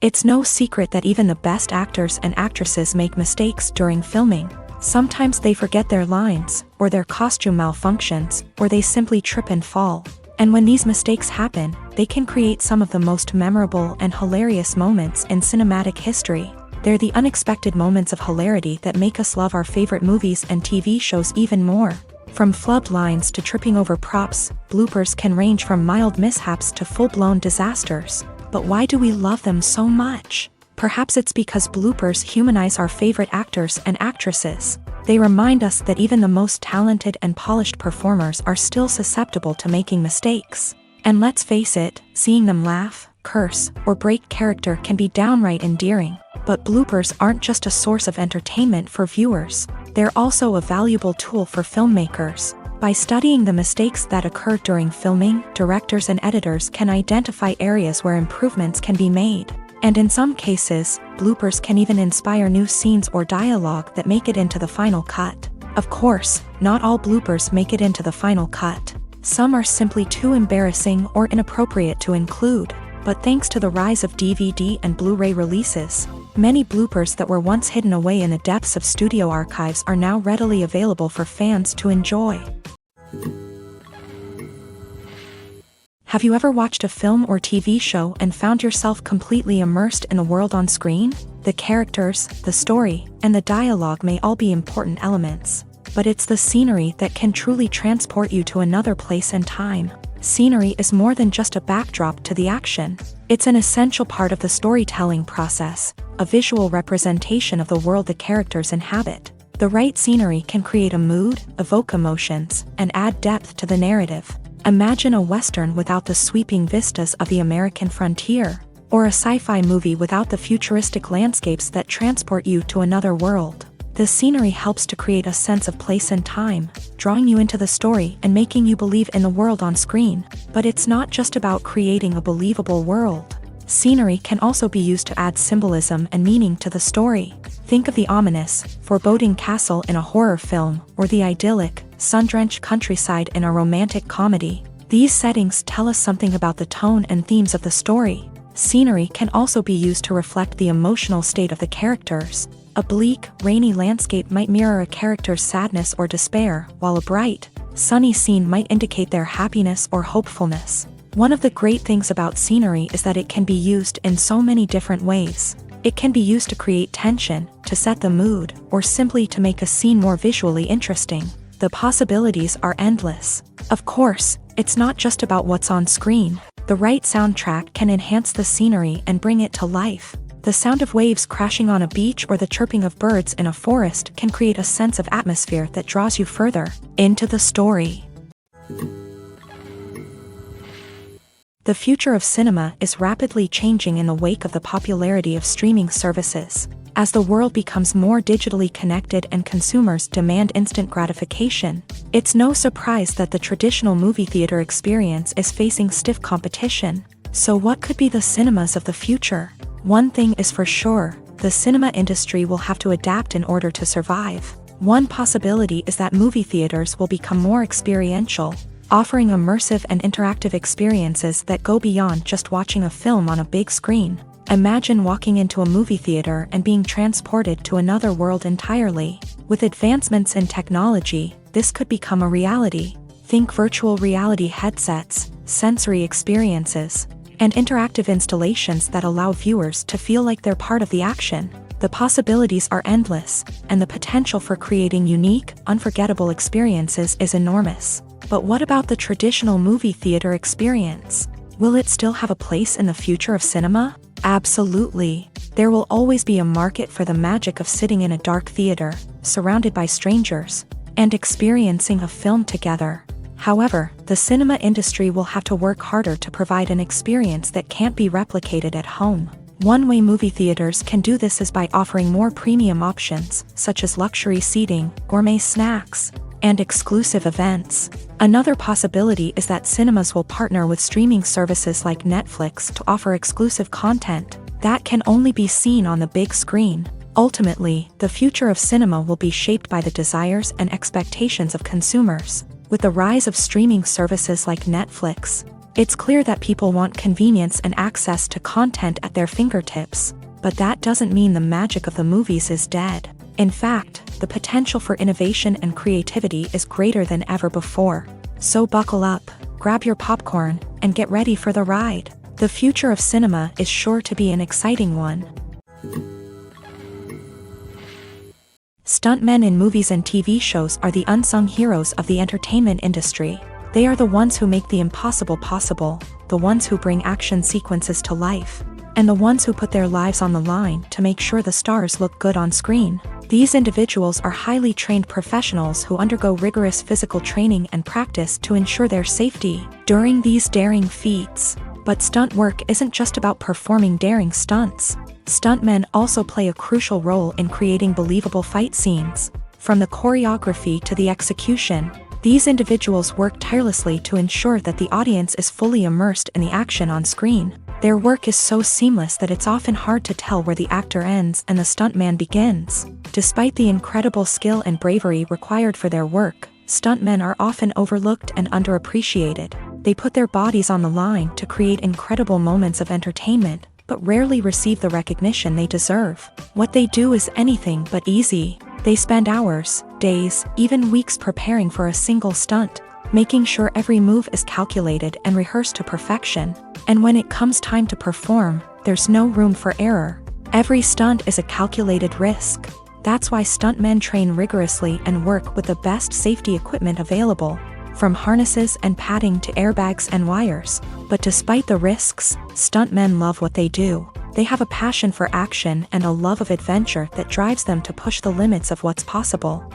Speaker 1: It's no secret that even the best actors and actresses make mistakes during filming. Sometimes they forget their lines, or their costume malfunctions, or they simply trip and fall. And when these mistakes happen, they can create some of the most memorable and hilarious moments in cinematic history. They're the unexpected moments of hilarity that make us love our favorite movies and TV shows even more. From flubbed lines to tripping over props, bloopers can range from mild mishaps to full-blown disasters. But why do we love them so much? Perhaps it's because bloopers humanize our favorite actors and actresses. They remind us that even the most talented and polished performers are still susceptible to making mistakes. And let's face it, seeing them laugh, curse, or break character can be downright endearing. But bloopers aren't just a source of entertainment for viewers. They're also a valuable tool for filmmakers. By studying the mistakes that occur during filming, directors and editors can identify areas where improvements can be made. And in some cases, bloopers can even inspire new scenes or dialogue that make it into the final cut. Of course, not all bloopers make it into the final cut. Some are simply too embarrassing or inappropriate to include. But thanks to the rise of DVD and Blu-ray releases, many bloopers that were once hidden away in the depths of studio archives are now readily available for fans to enjoy. Have you ever watched a film or TV show and found yourself completely immersed in the world on screen? The characters, the story, and the dialogue may all be important elements, but it's the scenery that can truly transport you to another place and time. Scenery is more than just a backdrop to the action. It's an essential part of the storytelling process, a visual representation of the world the characters inhabit. The right scenery can create a mood, evoke emotions, and add depth to the narrative. Imagine a Western without the sweeping vistas of the American frontier, or a sci-fi movie without the futuristic landscapes that transport you to another world. The scenery helps to create a sense of place and time, drawing you into the story and making you believe in the world on screen. But it's not just about creating a believable world. Scenery can also be used to add symbolism and meaning to the story. Think of the ominous, foreboding castle in a horror film, or the idyllic, sun-drenched countryside in a romantic comedy. These settings tell us something about the tone and themes of the story. Scenery can also be used to reflect the emotional state of the characters. A bleak, rainy landscape might mirror a character's sadness or despair, while a bright, sunny scene might indicate their happiness or hopefulness. One of the great things about scenery is that it can be used in so many different ways. It can be used to create tension, to set the mood, or simply to make a scene more visually interesting. The possibilities are endless. Of course, it's not just about what's on screen. The right soundtrack can enhance the scenery and bring it to life. The sound of waves crashing on a beach or the chirping of birds in a forest can create a sense of atmosphere that draws you further into the story. The future of cinema is rapidly changing in the wake of the popularity of streaming services. As the world becomes more digitally connected and consumers demand instant gratification, it's no surprise that the traditional movie theater experience is facing stiff competition. So what could be the cinemas of the future? One thing is for sure, the cinema industry will have to adapt in order to survive. One possibility is that movie theaters will become more experiential, offering immersive and interactive experiences that go beyond just watching a film on a big screen. Imagine walking into a movie theater and being transported to another world entirely. With advancements in technology, this could become a reality. Think virtual reality headsets, sensory experiences, and interactive installations that allow viewers to feel like they're part of the action. The possibilities are endless, and the potential for creating unique, unforgettable experiences is enormous. But what about the traditional movie theater experience? Will it still have a place in the future of cinema? Absolutely. There will always be a market for the magic of sitting in a dark theater, surrounded by strangers, and experiencing a film together. However, the cinema industry will have to work harder to provide an experience that can't be replicated at home. One way movie theaters can do this is by offering more premium options, such as luxury seating, gourmet snacks, and exclusive events. Another possibility is that cinemas will partner with streaming services like Netflix to offer exclusive content that can only be seen on the big screen. Ultimately, the future of cinema will be shaped by the desires and expectations of consumers. With the rise of streaming services like Netflix, it's clear that people want convenience and access to content at their fingertips. But that doesn't mean the magic of the movies is dead. In fact, the potential for innovation and creativity is greater than ever before. So buckle up, grab your popcorn, and get ready for the ride. The future of cinema is sure to be an exciting one. Stuntmen in movies and TV shows are the unsung heroes of the entertainment industry. They are the ones who make the impossible possible, the ones who bring action sequences to life, and the ones who put their lives on the line to make sure the stars look good on screen. These individuals are highly trained professionals who undergo rigorous physical training and practice to ensure their safety during these daring feats. But stunt work isn't just about performing daring stunts. Stuntmen also play a crucial role in creating believable fight scenes. From the choreography to the execution, these individuals work tirelessly to ensure that the audience is fully immersed in the action on screen. Their work is so seamless that it's often hard to tell where the actor ends and the stuntman begins. Despite the incredible skill and bravery required for their work, stuntmen are often overlooked and underappreciated. They put their bodies on the line to create incredible moments of entertainment, but rarely receive the recognition they deserve. What they do is anything but easy. They spend hours, days, even weeks preparing for a single stunt, making sure every move is calculated and rehearsed to perfection. And when it comes time to perform, there's no room for error. Every stunt is a calculated risk. That's why stuntmen train rigorously and work with the best safety equipment available, from harnesses and padding to airbags and wires. But despite the risks, stuntmen love what they do. They have a passion for action and a love of adventure that drives them to push the limits of what's possible.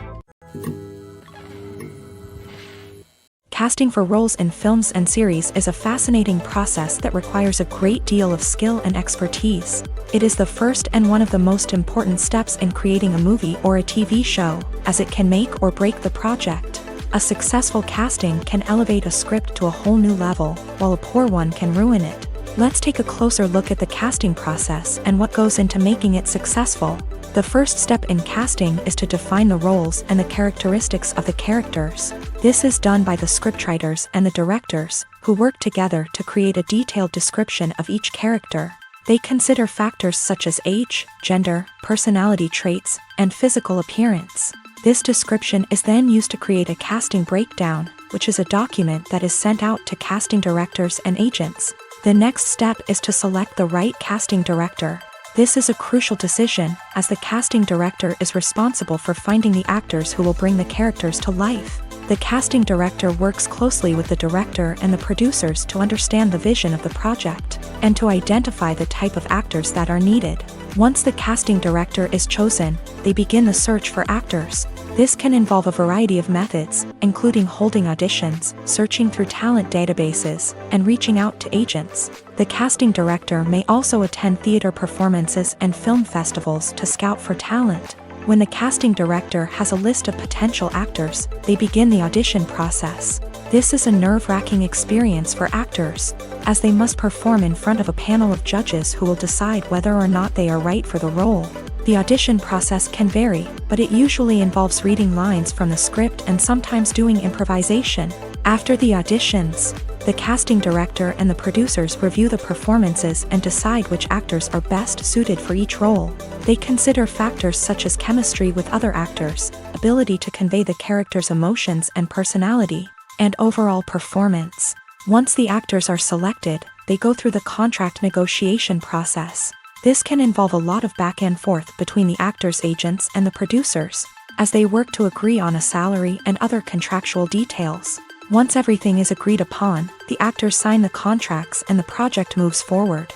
Speaker 1: Casting for roles in films and series is a fascinating process that requires a great deal of skill and expertise. It is the first and one of the most important steps in creating a movie or a TV show, as it can make or break the project. A successful casting can elevate a script to a whole new level, while a poor one can ruin it. Let's take a closer look at the casting process and what goes into making it successful. The first step in casting is to define the roles and the characteristics of the characters. This is done by the scriptwriters and the directors, who work together to create a detailed description of each character. They consider factors such as age, gender, personality traits, and physical appearance. This description is then used to create a casting breakdown, which is a document that is sent out to casting directors and agents. The next step is to select the right casting director. This is a crucial decision, as the casting director is responsible for finding the actors who will bring the characters to life. The casting director works closely with the director and the producers to understand the vision of the project, and to identify the type of actors that are needed. Once the casting director is chosen, they begin the search for actors. This can involve a variety of methods, including holding auditions, searching through talent databases, and reaching out to agents. The casting director may also attend theater performances and film festivals to scout for talent. When the casting director has a list of potential actors, they begin the audition process. This is a nerve-wracking experience for actors, as they must perform in front of a panel of judges who will decide whether or not they are right for the role. The audition process can vary, but it usually involves reading lines from the script and sometimes doing improvisation. After the auditions, the casting director and the producers review the performances and decide which actors are best suited for each role. They consider factors such as chemistry with other actors, ability to convey the character's emotions and personality, and overall performance. Once the actors are selected, they go through the contract negotiation process. This can involve a lot of back and forth between the actors' agents and the producers, as they work to agree on a salary and other contractual details. Once everything is agreed upon, the actors sign the contracts and the project moves forward.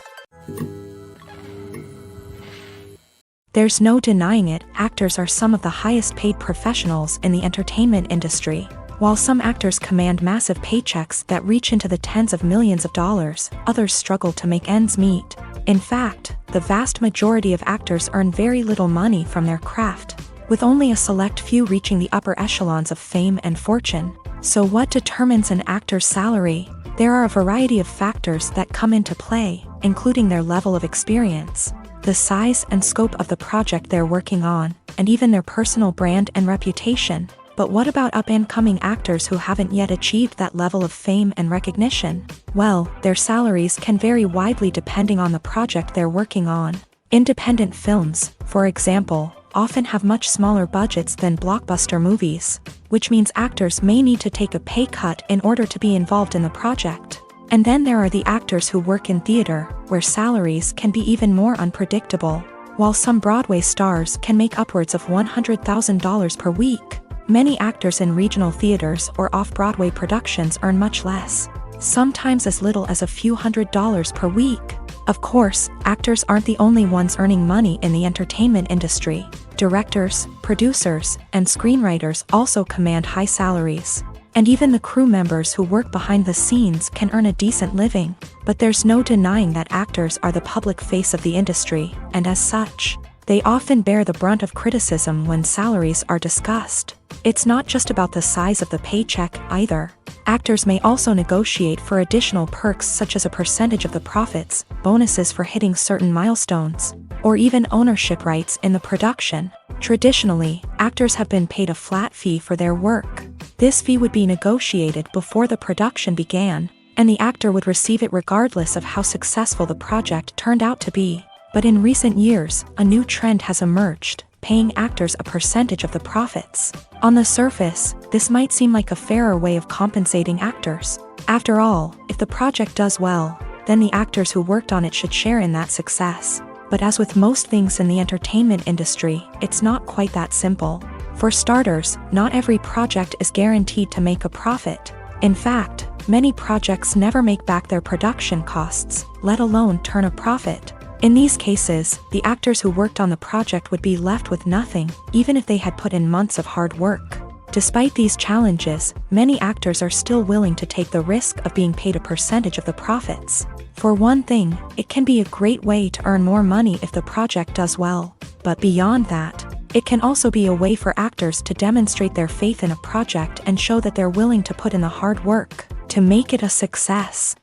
Speaker 1: There's no denying it, actors are some of the highest paid professionals in the entertainment industry. While some actors command massive paychecks that reach into the tens of millions of dollars, others struggle to make ends meet. In fact, the vast majority of actors earn very little money from their craft, with only a select few reaching the upper echelons of fame and fortune. So what determines an actor's salary? There are a variety of factors that come into play, including their level of experience, the size and scope of the project they're working on, and even their personal brand and reputation. But what about up-and-coming actors who haven't yet achieved that level of fame and recognition? Well, their salaries can vary widely depending on the project they're working on. Independent films, for example, often have much smaller budgets than blockbuster movies, which means actors may need to take a pay cut in order to be involved in the project. And then there are the actors who work in theater, where salaries can be even more unpredictable. While some Broadway stars can make upwards of $100,000 per week, many actors in regional theaters or off-Broadway productions earn much less, sometimes as little as a few $100s per week. Of course, actors aren't the only ones earning money in the entertainment industry. Directors, producers, and screenwriters also command high salaries. And even the crew members who work behind the scenes can earn a decent living. But there's no denying that actors are the public face of the industry, and as such, they often bear the brunt of criticism when salaries are discussed. It's not just about the size of the paycheck either. Actors may also negotiate for additional perks such as a percentage of the profits, bonuses for hitting certain milestones, or even ownership rights in the production. Traditionally, actors have been paid a flat fee for their work. This fee would be negotiated before the production began, and the actor would receive it regardless of how successful the project turned out to be. But in recent years, a new trend has emerged, paying actors a percentage of the profits. On the surface, this might seem like a fairer way of compensating actors. After all, if the project does well, then the actors who worked on it should share in that success. But as with most things in the entertainment industry, it's not quite that simple. For starters, not every project is guaranteed to make a profit. In fact, many projects never make back their production costs, let alone turn a profit. In these cases, the actors who worked on the project would be left with nothing, even if they had put in months of hard work. Despite these challenges, many actors are still willing to take the risk of being paid a percentage of the profits. For one thing, it can be a great way to earn more money if the project does well. But beyond that, it can also be a way for actors to demonstrate their faith in a project and show that they're willing to put in the hard work to make it a success.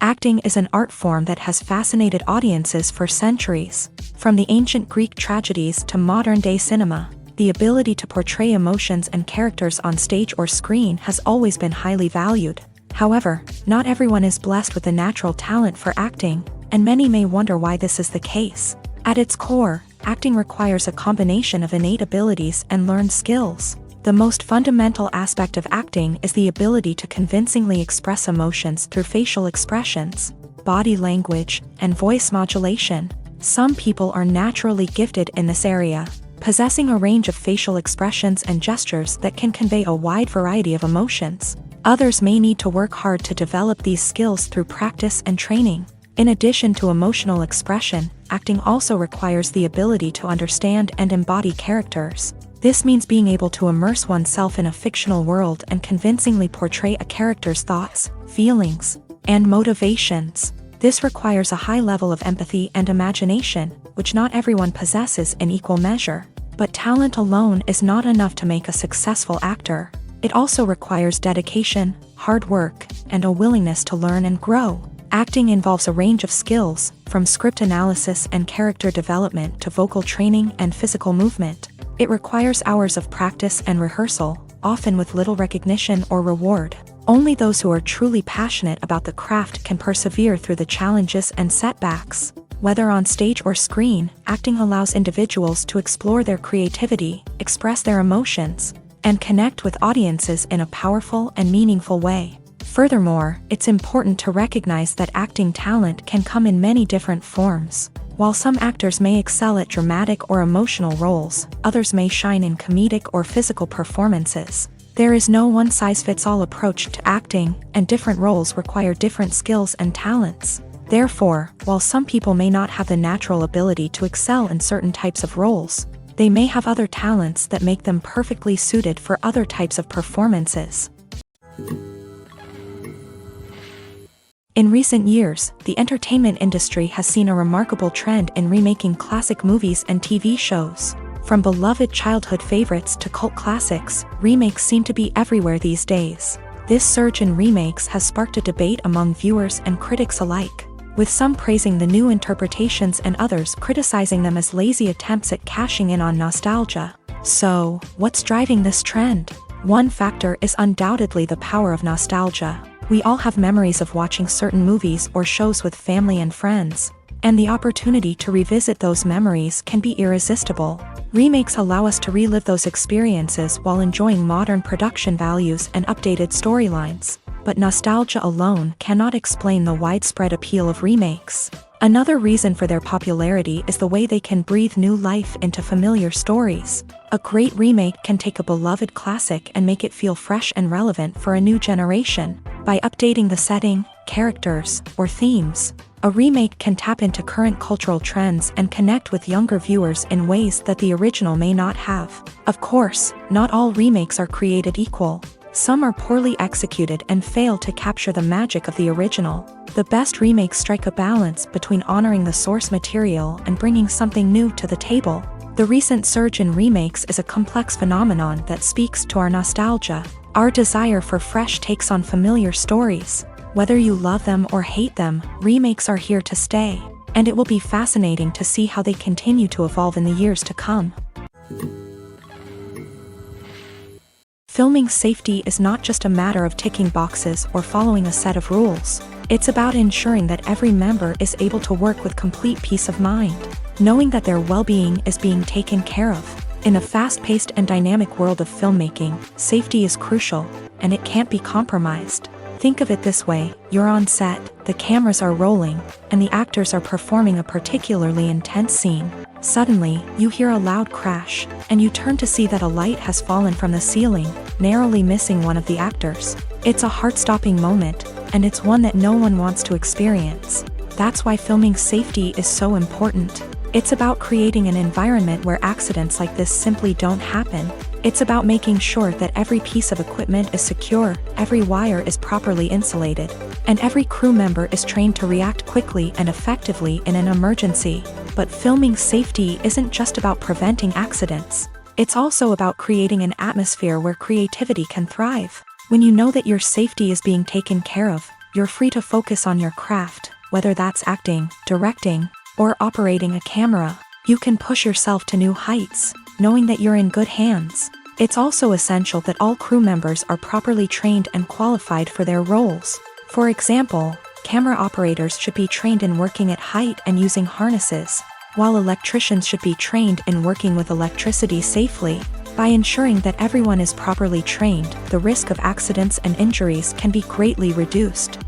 Speaker 1: Acting is an art form that has fascinated audiences for centuries. From the ancient Greek tragedies to modern-day cinema, the ability to portray emotions and characters on stage or screen has always been highly valued. However, not everyone is blessed with the natural talent for acting, and many may wonder why this is the case. At its core, acting requires a combination of innate abilities and learned skills. The most fundamental aspect of acting is the ability to convincingly express emotions through facial expressions, body language, and voice modulation. Some people are naturally gifted in this area, possessing a range of facial expressions and gestures that can convey a wide variety of emotions. Others may need to work hard to develop these skills through practice and training. In addition to emotional expression, acting also requires the ability to understand and embody characters. This means being able to immerse oneself in a fictional world and convincingly portray a character's thoughts, feelings, and motivations. This requires a high level of empathy and imagination, which not everyone possesses in equal measure. But talent alone is not enough to make a successful actor. It also requires dedication, hard work, and a willingness to learn and grow. Acting involves a range of skills, from script analysis and character development to vocal training and physical movement. It requires hours of practice and rehearsal, often with little recognition or reward. Only those who are truly passionate about the craft can persevere through the challenges and setbacks. Whether on stage or screen, acting allows individuals to explore their creativity, express their emotions, and connect with audiences in a powerful and meaningful way. Furthermore, it's important to recognize that acting talent can come in many different forms. While some actors may excel at dramatic or emotional roles, others may shine in comedic or physical performances. There is no one-size-fits-all approach to acting, and different roles require different skills and talents. Therefore, while some people may not have the natural ability to excel in certain types of roles, they may have other talents that make them perfectly suited for other types of performances. In recent years, the entertainment industry has seen a remarkable trend in remaking classic movies and TV shows. From beloved childhood favorites to cult classics, remakes seem to be everywhere these days. This surge in remakes has sparked a debate among viewers and critics alike, with some praising the new interpretations and others criticizing them as lazy attempts at cashing in on nostalgia. So, what's driving this trend? One factor is undoubtedly the power of nostalgia. We all have memories of watching certain movies or shows with family and friends, and the opportunity to revisit those memories can be irresistible. Remakes allow us to relive those experiences while enjoying modern production values and updated storylines. But nostalgia alone cannot explain the widespread appeal of remakes. Another reason for their popularity is the way they can breathe new life into familiar stories. A great remake can take a beloved classic and make it feel fresh and relevant for a new generation. By updating the setting, characters, or themes, a remake can tap into current cultural trends and connect with younger viewers in ways that the original may not have. Of course, not all remakes are created equal. Some are poorly executed and fail to capture the magic of the original. The best remakes strike a balance between honoring the source material and bringing something new to the table. The recent surge in remakes is a complex phenomenon that speaks to our nostalgia, our desire for fresh takes on familiar stories. Whether you love them or hate them, remakes are here to stay, and it will be fascinating to see how they continue to evolve in the years to come. Filming safety is not just a matter of ticking boxes or following a set of rules. It's about ensuring that every member is able to work with complete peace of mind, knowing that their well-being is being taken care of. In a fast-paced and dynamic world of filmmaking, safety is crucial, and it can't be compromised. Think of it this way: you're on set, the cameras are rolling, and the actors are performing a particularly intense scene. Suddenly, you hear a loud crash, and you turn to see that a light has fallen from the ceiling, narrowly missing one of the actors. It's a heart-stopping moment, and it's one that no one wants to experience. That's why filming safety is so important. It's about creating an environment where accidents like this simply don't happen. It's about making sure that every piece of equipment is secure, every wire is properly insulated, and every crew member is trained to react quickly and effectively in an emergency. But filming safety isn't just about preventing accidents. It's also about creating an atmosphere where creativity can thrive. When you know that your safety is being taken care of, you're free to focus on your craft, whether that's acting, directing, or operating a camera. You can push yourself to new heights, knowing that you're in good hands. It's also essential that all crew members are properly trained and qualified for their roles. For example, camera operators should be trained in working at height and using harnesses, while electricians should be trained in working with electricity safely. By ensuring that everyone is properly trained, the risk of accidents and injuries can be greatly reduced.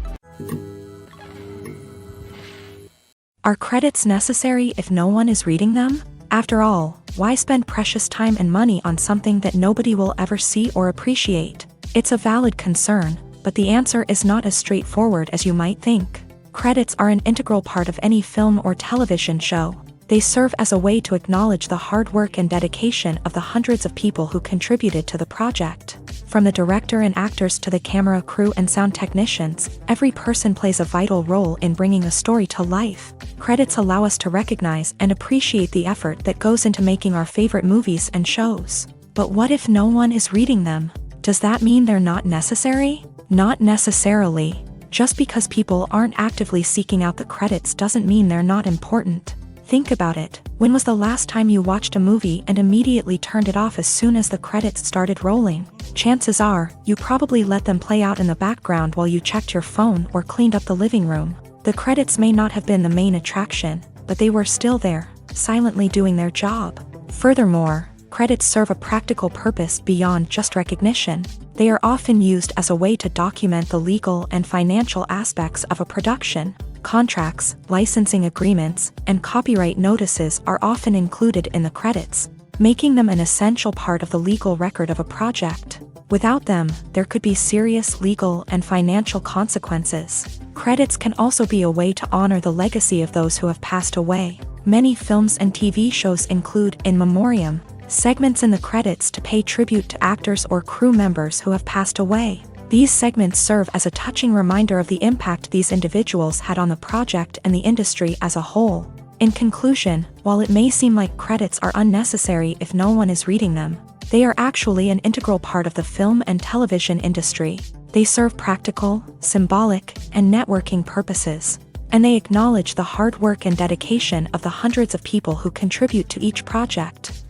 Speaker 1: Are credits necessary if no one is reading them? After all, why spend precious time and money on something that nobody will ever see or appreciate? It's a valid concern, but the answer is not as straightforward as you might think. Credits are an integral part of any film or television show. They serve as a way to acknowledge the hard work and dedication of the hundreds of people who contributed to the project. From the director and actors to the camera crew and sound technicians, every person plays a vital role in bringing a story to life. Credits allow us to recognize and appreciate the effort that goes into making our favorite movies and shows. But what if no one is reading them? Does that mean they're not necessary? Not necessarily. Just because people aren't actively seeking out the credits doesn't mean they're not important. Think about it. When was the last time you watched a movie and immediately turned it off as soon as the credits started rolling? Chances are, you probably let them play out in the background while you checked your phone or cleaned up the living room. The credits may not have been the main attraction, but they were still there, silently doing their job. Furthermore, credits serve a practical purpose beyond just recognition. They are often used as a way to document the legal and financial aspects of a production. Contracts, licensing agreements, and copyright notices are often included in the credits, making them an essential part of the legal record of a project. Without them, there could be serious legal and financial consequences. Credits can also be a way to honor the legacy of those who have passed away. Many films and TV shows include in memoriam segments in the credits to pay tribute to actors or crew members who have passed away. These segments serve as a touching reminder of the impact these individuals had on the project and the industry as a whole. In conclusion, while it may seem like credits are unnecessary if no one is reading them, they are actually an integral part of the film and television industry. They serve practical, symbolic, and networking purposes, and they acknowledge the hard work and dedication of the hundreds of people who contribute to each project.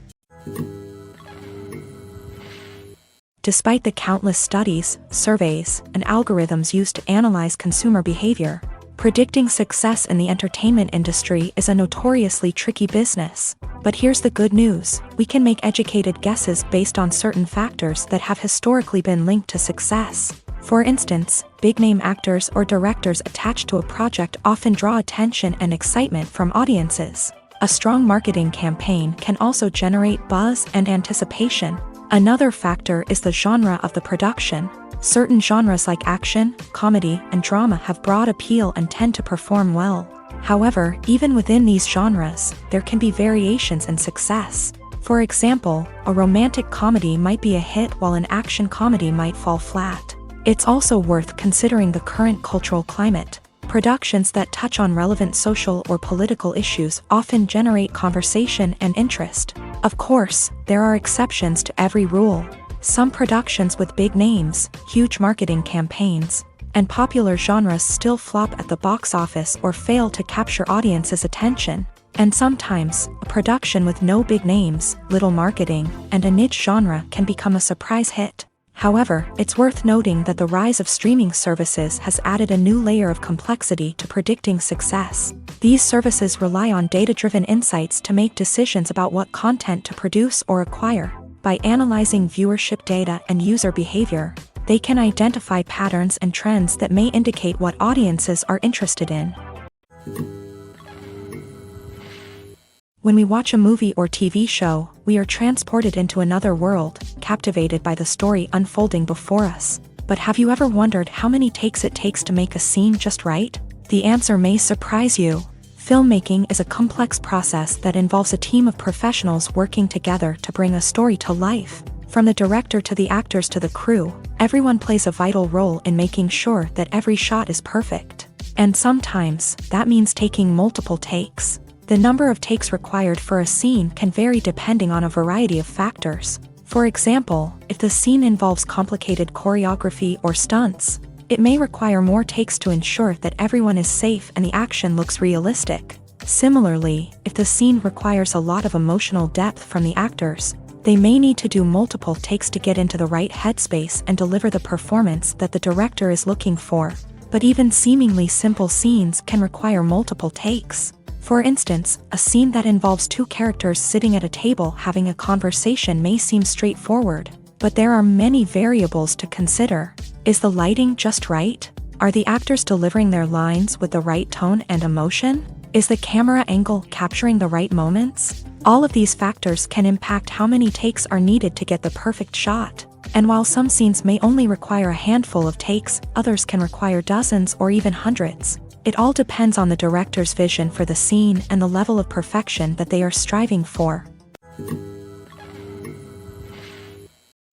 Speaker 1: Despite the countless studies, surveys, and algorithms used to analyze consumer behavior, predicting success in the entertainment industry is a notoriously tricky business. But here's the good news: we can make educated guesses based on certain factors that have historically been linked to success. For instance, big-name actors or directors attached to a project often draw attention and excitement from audiences. A strong marketing campaign can also generate buzz and anticipation. Another factor is the genre of the production. Certain genres like action, comedy, and drama have broad appeal and tend to perform well. However, even within these genres, there can be variations in success. For example, a romantic comedy might be a hit while an action comedy might fall flat. It's also worth considering the current cultural climate. Productions that touch on relevant social or political issues often generate conversation and interest. Of course, there are exceptions to every rule. Some productions with big names, huge marketing campaigns, and popular genres still flop at the box office or fail to capture audiences' attention. And sometimes, a production with no big names, little marketing, and a niche genre can become a surprise hit. However, it's worth noting that the rise of streaming services has added a new layer of complexity to predicting success. These services rely on data-driven insights to make decisions about what content to produce or acquire. By analyzing viewership data and user behavior, they can identify patterns and trends that may indicate what audiences are interested in. When we watch a movie or TV show, we are transported into another world, captivated by the story unfolding before us. But have you ever wondered how many takes it takes to make a scene just right? The answer may surprise you. Filmmaking is a complex process that involves a team of professionals working together to bring a story to life. From the director to the actors to the crew, everyone plays a vital role in making sure that every shot is perfect. And sometimes, that means taking multiple takes. The number of takes required for a scene can vary depending on a variety of factors. For example, if the scene involves complicated choreography or stunts, it may require more takes to ensure that everyone is safe and the action looks realistic. Similarly, if the scene requires a lot of emotional depth from the actors, they may need to do multiple takes to get into the right headspace and deliver the performance that the director is looking for. But even seemingly simple scenes can require multiple takes. For instance, a scene that involves two characters sitting at a table having a conversation may seem straightforward, but there are many variables to consider. Is the lighting just right? Are the actors delivering their lines with the right tone and emotion? Is the camera angle capturing the right moments? All of these factors can impact how many takes are needed to get the perfect shot. And while some scenes may only require a handful of takes, others can require dozens or even hundreds. It all depends on the director's vision for the scene and the level of perfection that they are striving for.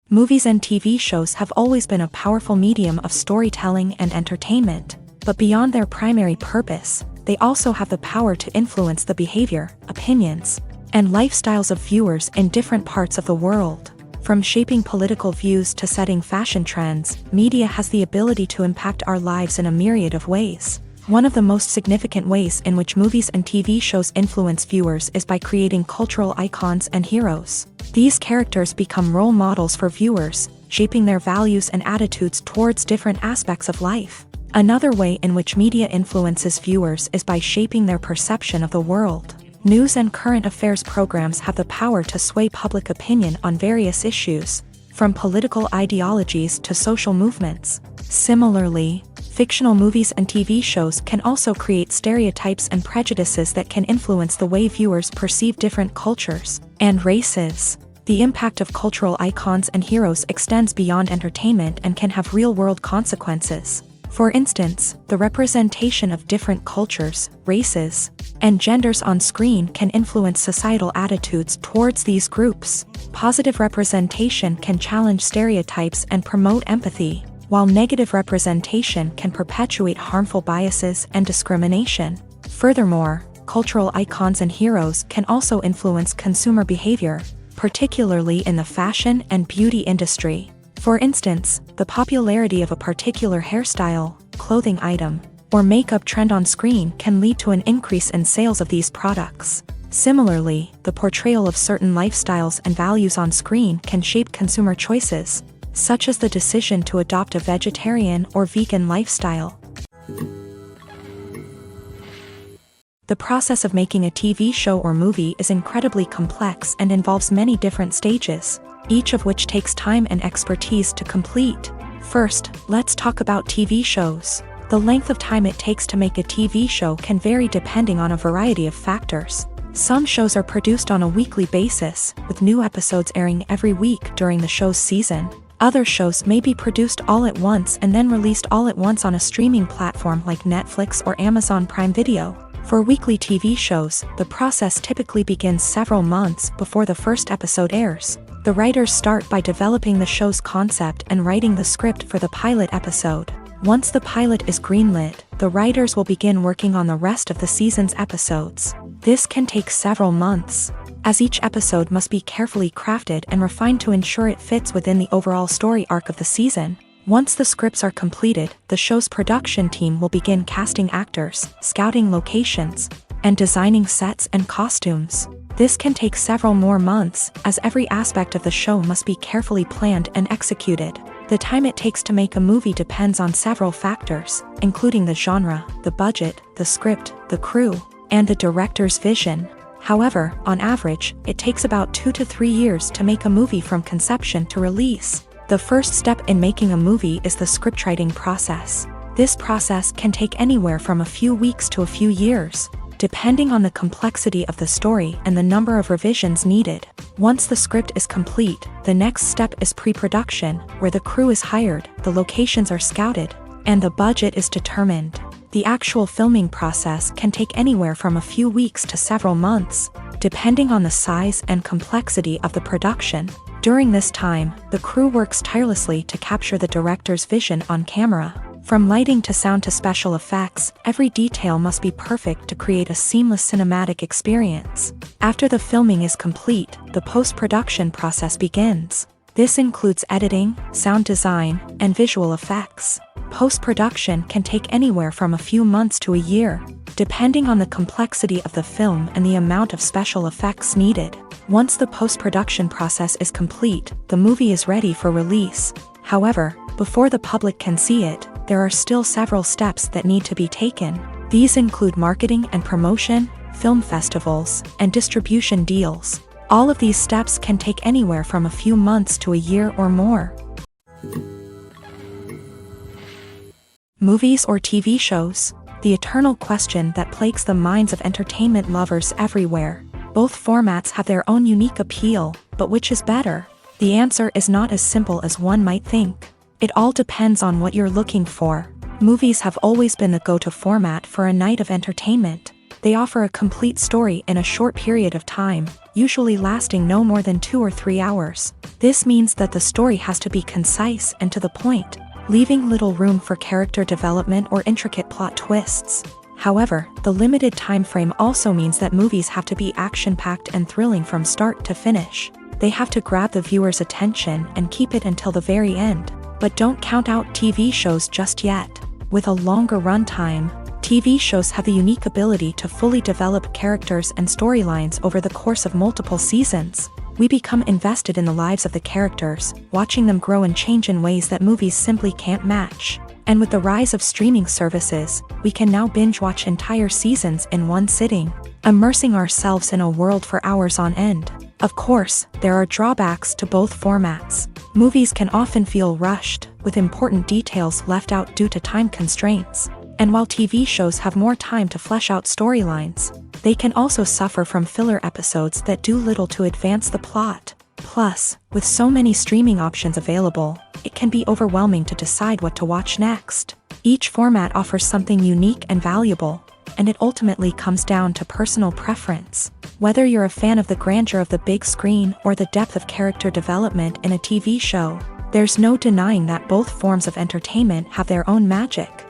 Speaker 1: Movies and TV shows have always been a powerful medium of storytelling and entertainment, but beyond their primary purpose, they also have the power to influence the behavior, opinions, and lifestyles of viewers in different parts of the world. From shaping political views to setting fashion trends, media has the ability to impact our lives in a myriad of ways. One of the most significant ways in which movies and TV shows influence viewers is by creating cultural icons and heroes. These characters become role models for viewers, shaping their values and attitudes towards different aspects of life. Another way in which media influences viewers is by shaping their perception of the world. News and current affairs programs have the power to sway public opinion on various issues, from political ideologies to social movements. Similarly, fictional movies and TV shows can also create stereotypes and prejudices that can influence the way viewers perceive different cultures and races. The impact of cultural icons and heroes extends beyond entertainment and can have real-world consequences. For instance, the representation of different cultures, races, and genders on screen can influence societal attitudes towards these groups. Positive representation can challenge stereotypes and promote empathy, while negative representation can perpetuate harmful biases and discrimination. Furthermore, cultural icons and heroes can also influence consumer behavior, particularly in the fashion and beauty industry. For instance, the popularity of a particular hairstyle, clothing item, or makeup trend on screen can lead to an increase in sales of these products. Similarly, the portrayal of certain lifestyles and values on screen can shape consumer choices, such as the decision to adopt a vegetarian or vegan lifestyle. The process of making a TV show or movie is incredibly complex and involves many different stages, each of which takes time and expertise to complete. First, let's talk about TV shows. The length of time it takes to make a TV show can vary depending on a variety of factors. Some shows are produced on a weekly basis, with new episodes airing every week during the show's season. Other shows may be produced all at once and then released all at once on a streaming platform like Netflix or Amazon Prime Video. For weekly TV shows, the process typically begins several months before the first episode airs. The writers start by developing the show's concept and writing the script for the pilot episode. Once the pilot is greenlit, the writers will begin working on the rest of the season's episodes. This can take several months, as each episode must be carefully crafted and refined to ensure it fits within the overall story arc of the season. Once the scripts are completed, the show's production team will begin casting actors, scouting locations, and designing sets and costumes. This can take several more months, as every aspect of the show must be carefully planned and executed. The time it takes to make a movie depends on several factors, including the genre, the budget, the script, the crew, and the director's vision. However, on average, it takes about 2 to 3 years to make a movie from conception to release. The first step in making a movie is the scriptwriting process. This process can take anywhere from a few weeks to a few years, depending on the complexity of the story and the number of revisions needed. Once the script is complete, the next step is pre-production, where the crew is hired, the locations are scouted, and the budget is determined. The actual filming process can take anywhere from a few weeks to several months, depending on the size and complexity of the production. During this time, the crew works tirelessly to capture the director's vision on camera. From lighting to sound to special effects, every detail must be perfect to create a seamless cinematic experience. After the filming is complete, the post-production process begins. This includes editing, sound design, and visual effects. Post-production can take anywhere from a few months to a year, depending on the complexity of the film and the amount of special effects needed. Once the post-production process is complete, the movie is ready for release. However, before the public can see it, there are still several steps that need to be taken. These include marketing and promotion, film festivals, and distribution deals. All of these steps can take anywhere from a few months to a year or more. Movies or TV shows? The eternal question that plagues the minds of entertainment lovers everywhere. Both formats have their own unique appeal, but which is better? The answer is not as simple as one might think. It all depends on what you're looking for. Movies have always been the go-to format for a night of entertainment. They offer a complete story in a short period of time, usually lasting no more than 2 or 3 hours. This means that the story has to be concise and to the point, leaving little room for character development or intricate plot twists. However, the limited time frame also means that movies have to be action-packed and thrilling from start to finish. They have to grab the viewer's attention and keep it until the very end. But don't count out TV shows just yet. With a longer runtime, TV shows have the unique ability to fully develop characters and storylines over the course of multiple seasons. We become invested in the lives of the characters, watching them grow and change in ways that movies simply can't match. And with the rise of streaming services, we can now binge-watch entire seasons in one sitting, immersing ourselves in a world for hours on end. Of course, there are drawbacks to both formats. Movies can often feel rushed, with important details left out due to time constraints. And while TV shows have more time to flesh out storylines, they can also suffer from filler episodes that do little to advance the plot. Plus, with so many streaming options available, it can be overwhelming to decide what to watch next. Each format offers something unique and valuable, and it ultimately comes down to personal preference. Whether you're a fan of the grandeur of the big screen or the depth of character development in a TV show, there's no denying that both forms of entertainment have their own magic.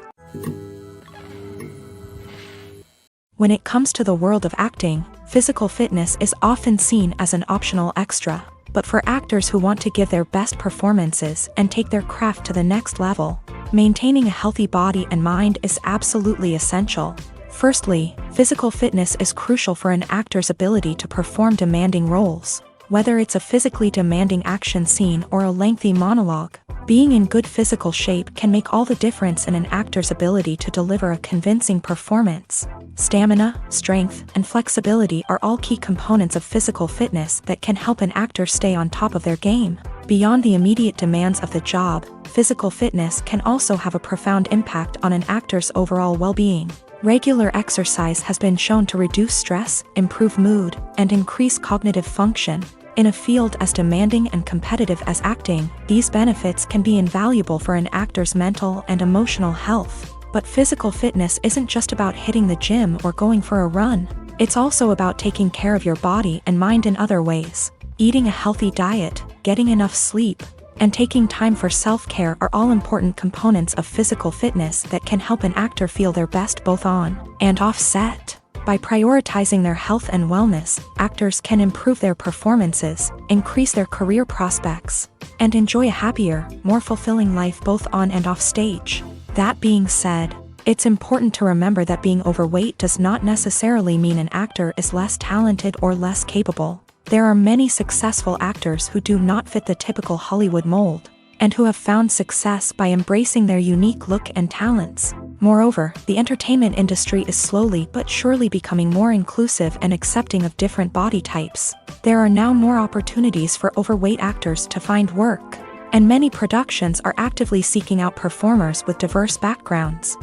Speaker 1: When it comes to the world of acting, physical fitness is often seen as an optional extra. But for actors who want to give their best performances and take their craft to the next level, maintaining a healthy body and mind is absolutely essential. Firstly, physical fitness is crucial for an actor's ability to perform demanding roles. Whether it's a physically demanding action scene or a lengthy monologue, being in good physical shape can make all the difference in an actor's ability to deliver a convincing performance. Stamina, strength, and flexibility are all key components of physical fitness that can help an actor stay on top of their game. Beyond the immediate demands of the job, physical fitness can also have a profound impact on an actor's overall well-being. Regular exercise has been shown to reduce stress, improve mood, and increase cognitive function. In a field as demanding and competitive as acting, these benefits can be invaluable for an actor's mental and emotional health. But physical fitness isn't just about hitting the gym or going for a run. It's also about taking care of your body and mind in other ways. Eating a healthy diet, getting enough sleep, and taking time for self-care are all important components of physical fitness that can help an actor feel their best both on and off set. By prioritizing their health and wellness, actors can improve their performances, increase their career prospects, and enjoy a happier, more fulfilling life both on and off stage. That being said, it's important to remember that being overweight does not necessarily mean an actor is less talented or less capable. There are many successful actors who do not fit the typical Hollywood mold, and who have found success by embracing their unique look and talents. Moreover, the entertainment industry is slowly but surely becoming more inclusive and accepting of different body types. There are now more opportunities for overweight actors to find work, and many productions are actively seeking out performers with diverse backgrounds.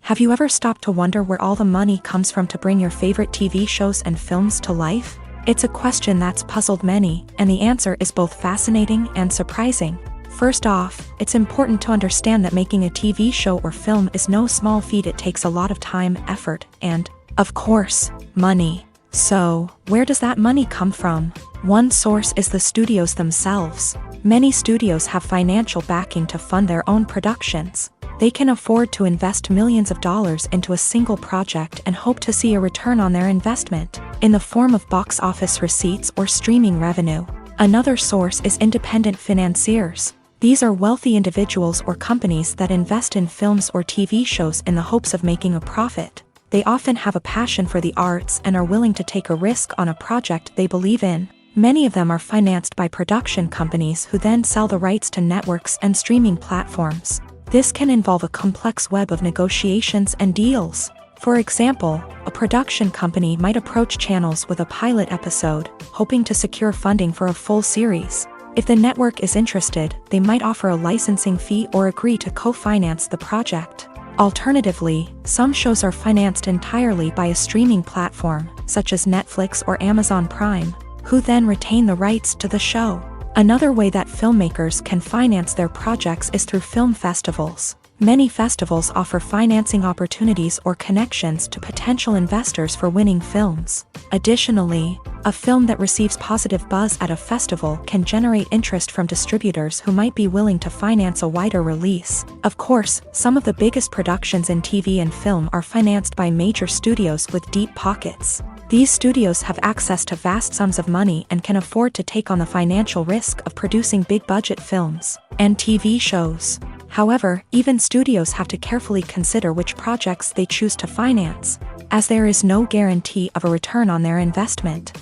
Speaker 1: Have you ever stopped to wonder where all the money comes from to bring your favorite TV shows and films to life? It's a question that's puzzled many, and the answer is both fascinating and surprising. First off, it's important to understand that making a TV show or film is no small feat. It takes a lot of time, effort, and, of course, money. So, where does that money come from? One source is the studios themselves. Many studios have financial backing to fund their own productions. They can afford to invest millions of dollars into a single project and hope to see a return on their investment, in the form of box office receipts or streaming revenue. Another source is independent financiers. These are wealthy individuals or companies that invest in films or TV shows in the hopes of making a profit. They often have a passion for the arts and are willing to take a risk on a project they believe in. Many of them are financed by production companies who then sell the rights to networks and streaming platforms. This can involve a complex web of negotiations and deals. For example, a production company might approach channels with a pilot episode, hoping to secure funding for a full series. If the network is interested, they might offer a licensing fee or agree to co-finance the project. Alternatively, some shows are financed entirely by a streaming platform, such as Netflix or Amazon Prime, who then retain the rights to the show. Another way that filmmakers can finance their projects is through film festivals. Many festivals offer financing opportunities or connections to potential investors for winning films. Additionally, a film that receives positive buzz at a festival can generate interest from distributors who might be willing to finance a wider release. Of course, some of the biggest productions in TV and film are financed by major studios with deep pockets. These studios have access to vast sums of money and can afford to take on the financial risk of producing big-budget films and TV shows. However, even studios have to carefully consider which projects they choose to finance, as there is no guarantee of a return on their investment.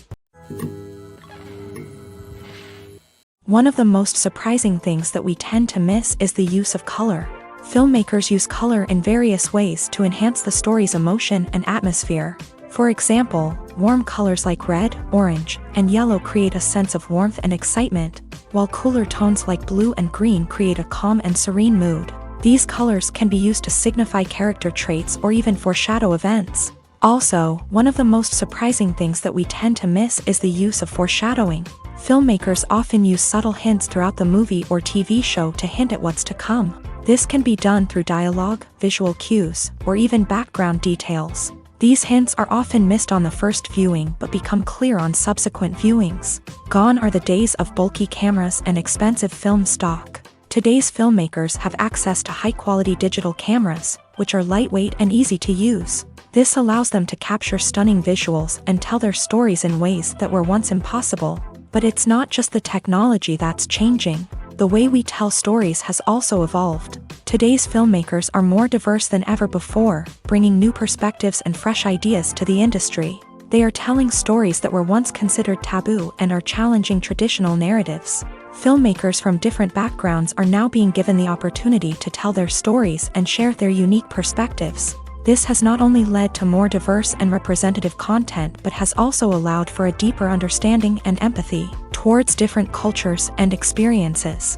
Speaker 1: One of the most surprising things that we tend to miss is the use of color. Filmmakers use color in various ways to enhance the story's emotion and atmosphere. For example, warm colors like red, orange, and yellow create a sense of warmth and excitement, while cooler tones like blue and green create a calm and serene mood. These colors can be used to signify character traits or even foreshadow events. Also, one of the most surprising things that we tend to miss is the use of foreshadowing. Filmmakers often use subtle hints throughout the movie or TV show to hint at what's to come. This can be done through dialogue, visual cues, or even background details. These hints are often missed on the first viewing but become clear on subsequent viewings. Gone are the days of bulky cameras and expensive film stock. Today's filmmakers have access to high-quality digital cameras, which are lightweight and easy to use. This allows them to capture stunning visuals and tell their stories in ways that were once impossible. But it's not just the technology that's changing. The way we tell stories has also evolved. Today's filmmakers are more diverse than ever before, bringing new perspectives and fresh ideas to the industry. They are telling stories that were once considered taboo and are challenging traditional narratives. Filmmakers from different backgrounds are now being given the opportunity to tell their stories and share their unique perspectives. This has not only led to more diverse and representative content but has also allowed for a deeper understanding and empathy towards different cultures and experiences.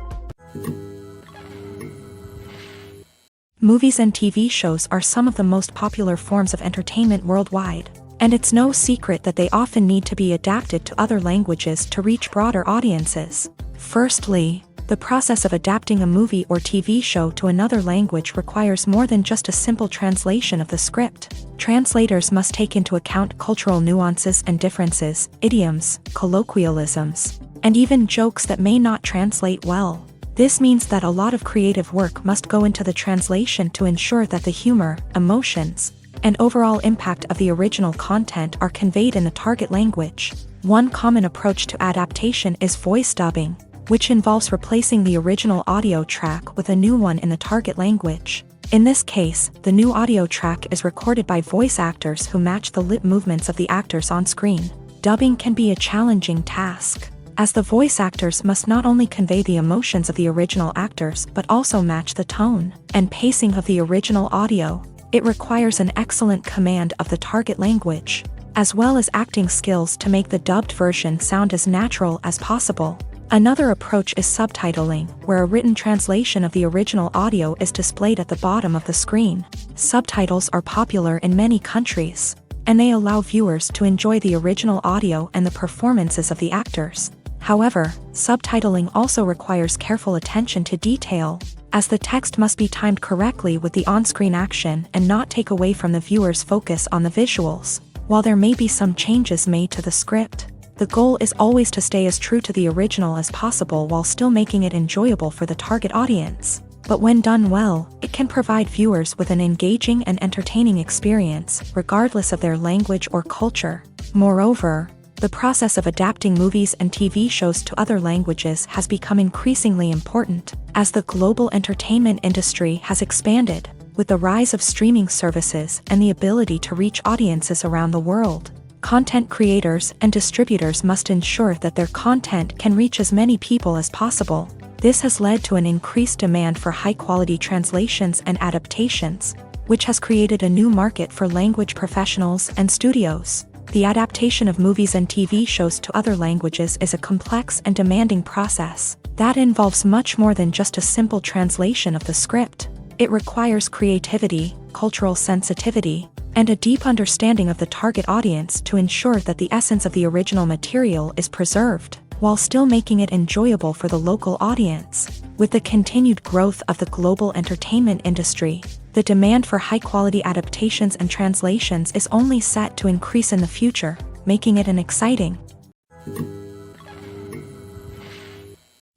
Speaker 1: Movies and TV shows are some of the most popular forms of entertainment worldwide, and it's no secret that they often need to be adapted to other languages to reach broader audiences. Firstly, the process of adapting a movie or TV show to another language requires more than just a simple translation of the script. Translators must take into account cultural nuances and differences, idioms, colloquialisms, and even jokes that may not translate well. This means that a lot of creative work must go into the translation to ensure that the humor, emotions, and overall impact of the original content are conveyed in the target language. One common approach to adaptation is voice dubbing, which involves replacing the original audio track with a new one in the target language. In this case, the new audio track is recorded by voice actors who match the lip movements of the actors on screen. Dubbing can be a challenging task, as the voice actors must not only convey the emotions of the original actors but also match the tone and pacing of the original audio. It requires an excellent command of the target language, as well as acting skills to make the dubbed version sound as natural as possible. Another approach is subtitling, where a written translation of the original audio is displayed at the bottom of the screen. Subtitles are popular in many countries, and they allow viewers to enjoy the original audio and the performances of the actors. However, subtitling also requires careful attention to detail, as the text must be timed correctly with the on-screen action and not take away from the viewer's focus on the visuals. While there may be some changes made to the script, the goal is always to stay as true to the original as possible while still making it enjoyable for the target audience. But when done well, it can provide viewers with an engaging and entertaining experience, regardless of their language or culture. Moreover, the process of adapting movies and TV shows to other languages has become increasingly important, as the global entertainment industry has expanded, with the rise of streaming services and the ability to reach audiences around the world. Content creators and distributors must ensure that their content can reach as many people as possible. This has led to an increased demand for high-quality translations and adaptations, which has created a new market for language professionals and studios. The adaptation of movies and TV shows to other languages is a complex and demanding process that involves much more than just a simple translation of the script. It requires creativity, cultural sensitivity, and a deep understanding of the target audience to ensure that the essence of the original material is preserved, while still making it enjoyable for the local audience. With the continued growth of the global entertainment industry, the demand for high-quality adaptations and translations is only set to increase in the future, making it an exciting.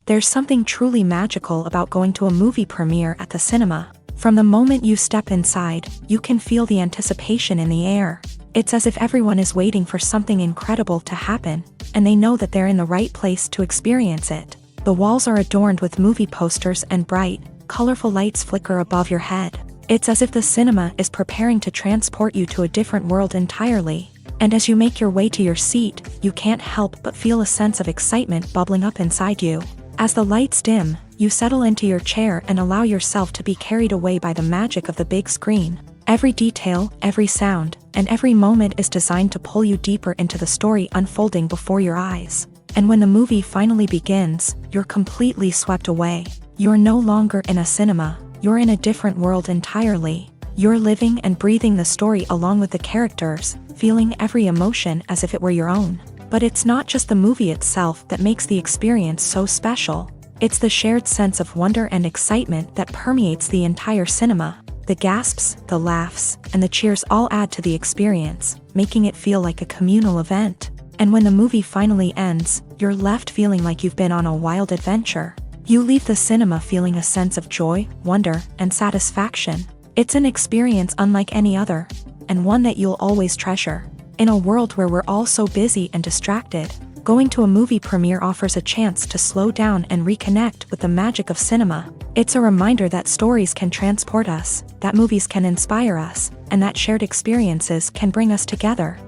Speaker 1: There's something truly magical about going to a movie premiere at the cinema. From the moment you step inside, you can feel the anticipation in the air. It's as if everyone is waiting for something incredible to happen, and they know that they're in the right place to experience it. The walls are adorned with movie posters and bright, colorful lights flicker above your head. It's as if the cinema is preparing to transport you to a different world entirely. And as you make your way to your seat, you can't help but feel a sense of excitement bubbling up inside you. As the lights dim, you settle into your chair and allow yourself to be carried away by the magic of the big screen. Every detail, every sound, and every moment is designed to pull you deeper into the story unfolding before your eyes. And when the movie finally begins, you're completely swept away. You're no longer in a cinema, you're in a different world entirely. You're living and breathing the story along with the characters, feeling every emotion as if it were your own. But it's not just the movie itself that makes the experience so special. It's the shared sense of wonder and excitement that permeates the entire cinema. The gasps, the laughs, and the cheers all add to the experience, making it feel like a communal event. And when the movie finally ends, you're left feeling like you've been on a wild adventure. You leave the cinema feeling a sense of joy, wonder, and satisfaction. It's an experience unlike any other, and one that you'll always treasure. In a world where we're all so busy and distracted, going to a movie premiere offers a chance to slow down and reconnect with the magic of cinema. It's a reminder that stories can transport us, that movies can inspire us, and that shared experiences can bring us together.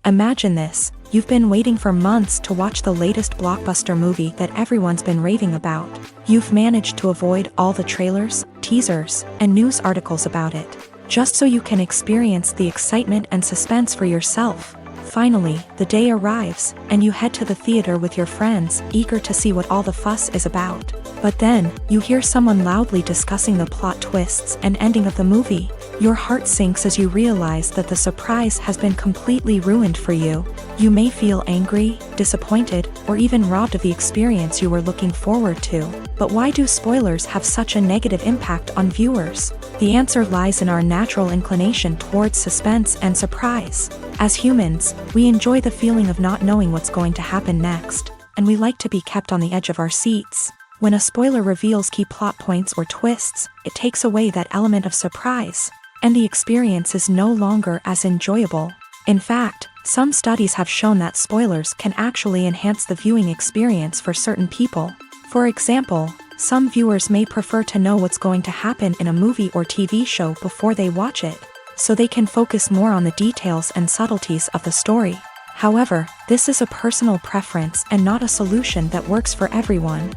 Speaker 1: Imagine this: you've been waiting for months to watch the latest blockbuster movie that everyone's been raving about. You've managed to avoid all the trailers, teasers, and news articles about it, just so you can experience the excitement and suspense for yourself. Finally, the day arrives, and you head to the theater with your friends, eager to see what all the fuss is about. But then, you hear someone loudly discussing the plot twists and ending of the movie. Your heart sinks as you realize that the surprise has been completely ruined for you. You may feel angry, disappointed, or even robbed of the experience you were looking forward to. But why do spoilers have such a negative impact on viewers? The answer lies in our natural inclination towards suspense and surprise. As humans, we enjoy the feeling of not knowing what's going to happen next, and we like to be kept on the edge of our seats. When a spoiler reveals key plot points or twists, it takes away that element of surprise, and the experience is no longer as enjoyable. In fact, some studies have shown that spoilers can actually enhance the viewing experience for certain people. For example, some viewers may prefer to know what's going to happen in a movie or TV show before they watch it, so they can focus more on the details and subtleties of the story. However, this is a personal preference and not a solution that works for everyone.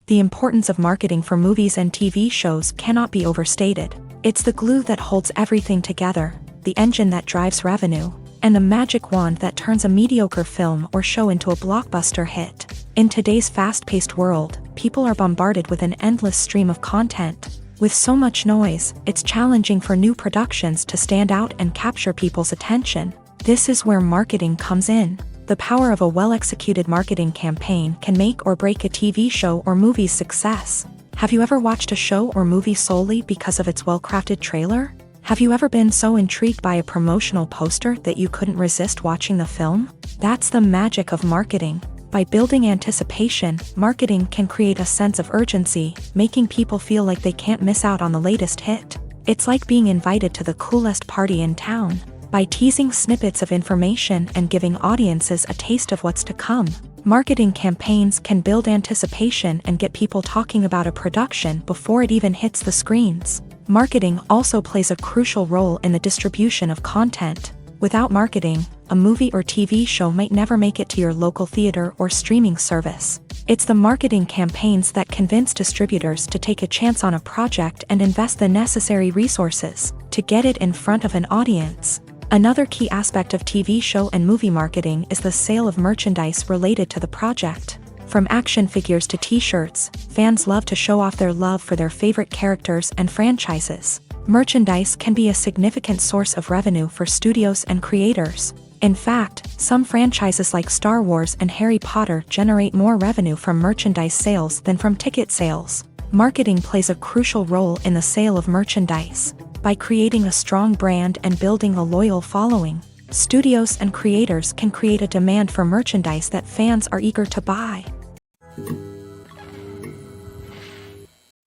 Speaker 1: The importance of marketing for movies and TV shows cannot be overstated. It's the glue that holds everything together, the engine that drives revenue, and the magic wand that turns a mediocre film or show into a blockbuster hit. In today's fast-paced world, people are bombarded with an endless stream of content. With so much noise, it's challenging for new productions to stand out and capture people's attention. This is where marketing comes in. The power of a well-executed marketing campaign can make or break a TV show or movie's success. Have you ever watched a show or movie solely because of its well-crafted trailer? Have you ever been so intrigued by a promotional poster that you couldn't resist watching the film? That's the magic of marketing. By building anticipation, marketing can create a sense of urgency, making people feel like they can't miss out on the latest hit. It's like being invited to the coolest party in town. By teasing snippets of information and giving audiences a taste of what's to come, marketing campaigns can build anticipation and get people talking about a production before it even hits the screens. Marketing also plays a crucial role in the distribution of content. Without marketing, a movie or TV show might never make it to your local theater or streaming service. It's the marketing campaigns that convince distributors to take a chance on a project and invest the necessary resources to get it in front of an audience. Another key aspect of TV show and movie marketing is the sale of merchandise related to the project. From action figures to t-shirts, fans love to show off their love for their favorite characters and franchises. Merchandise can be a significant source of revenue for studios and creators. In fact, some franchises like Star Wars and Harry Potter generate more revenue from merchandise sales than from ticket sales. Marketing plays a crucial role in the sale of merchandise. By creating a strong brand and building a loyal following, studios and creators can create a demand for merchandise that fans are eager to buy.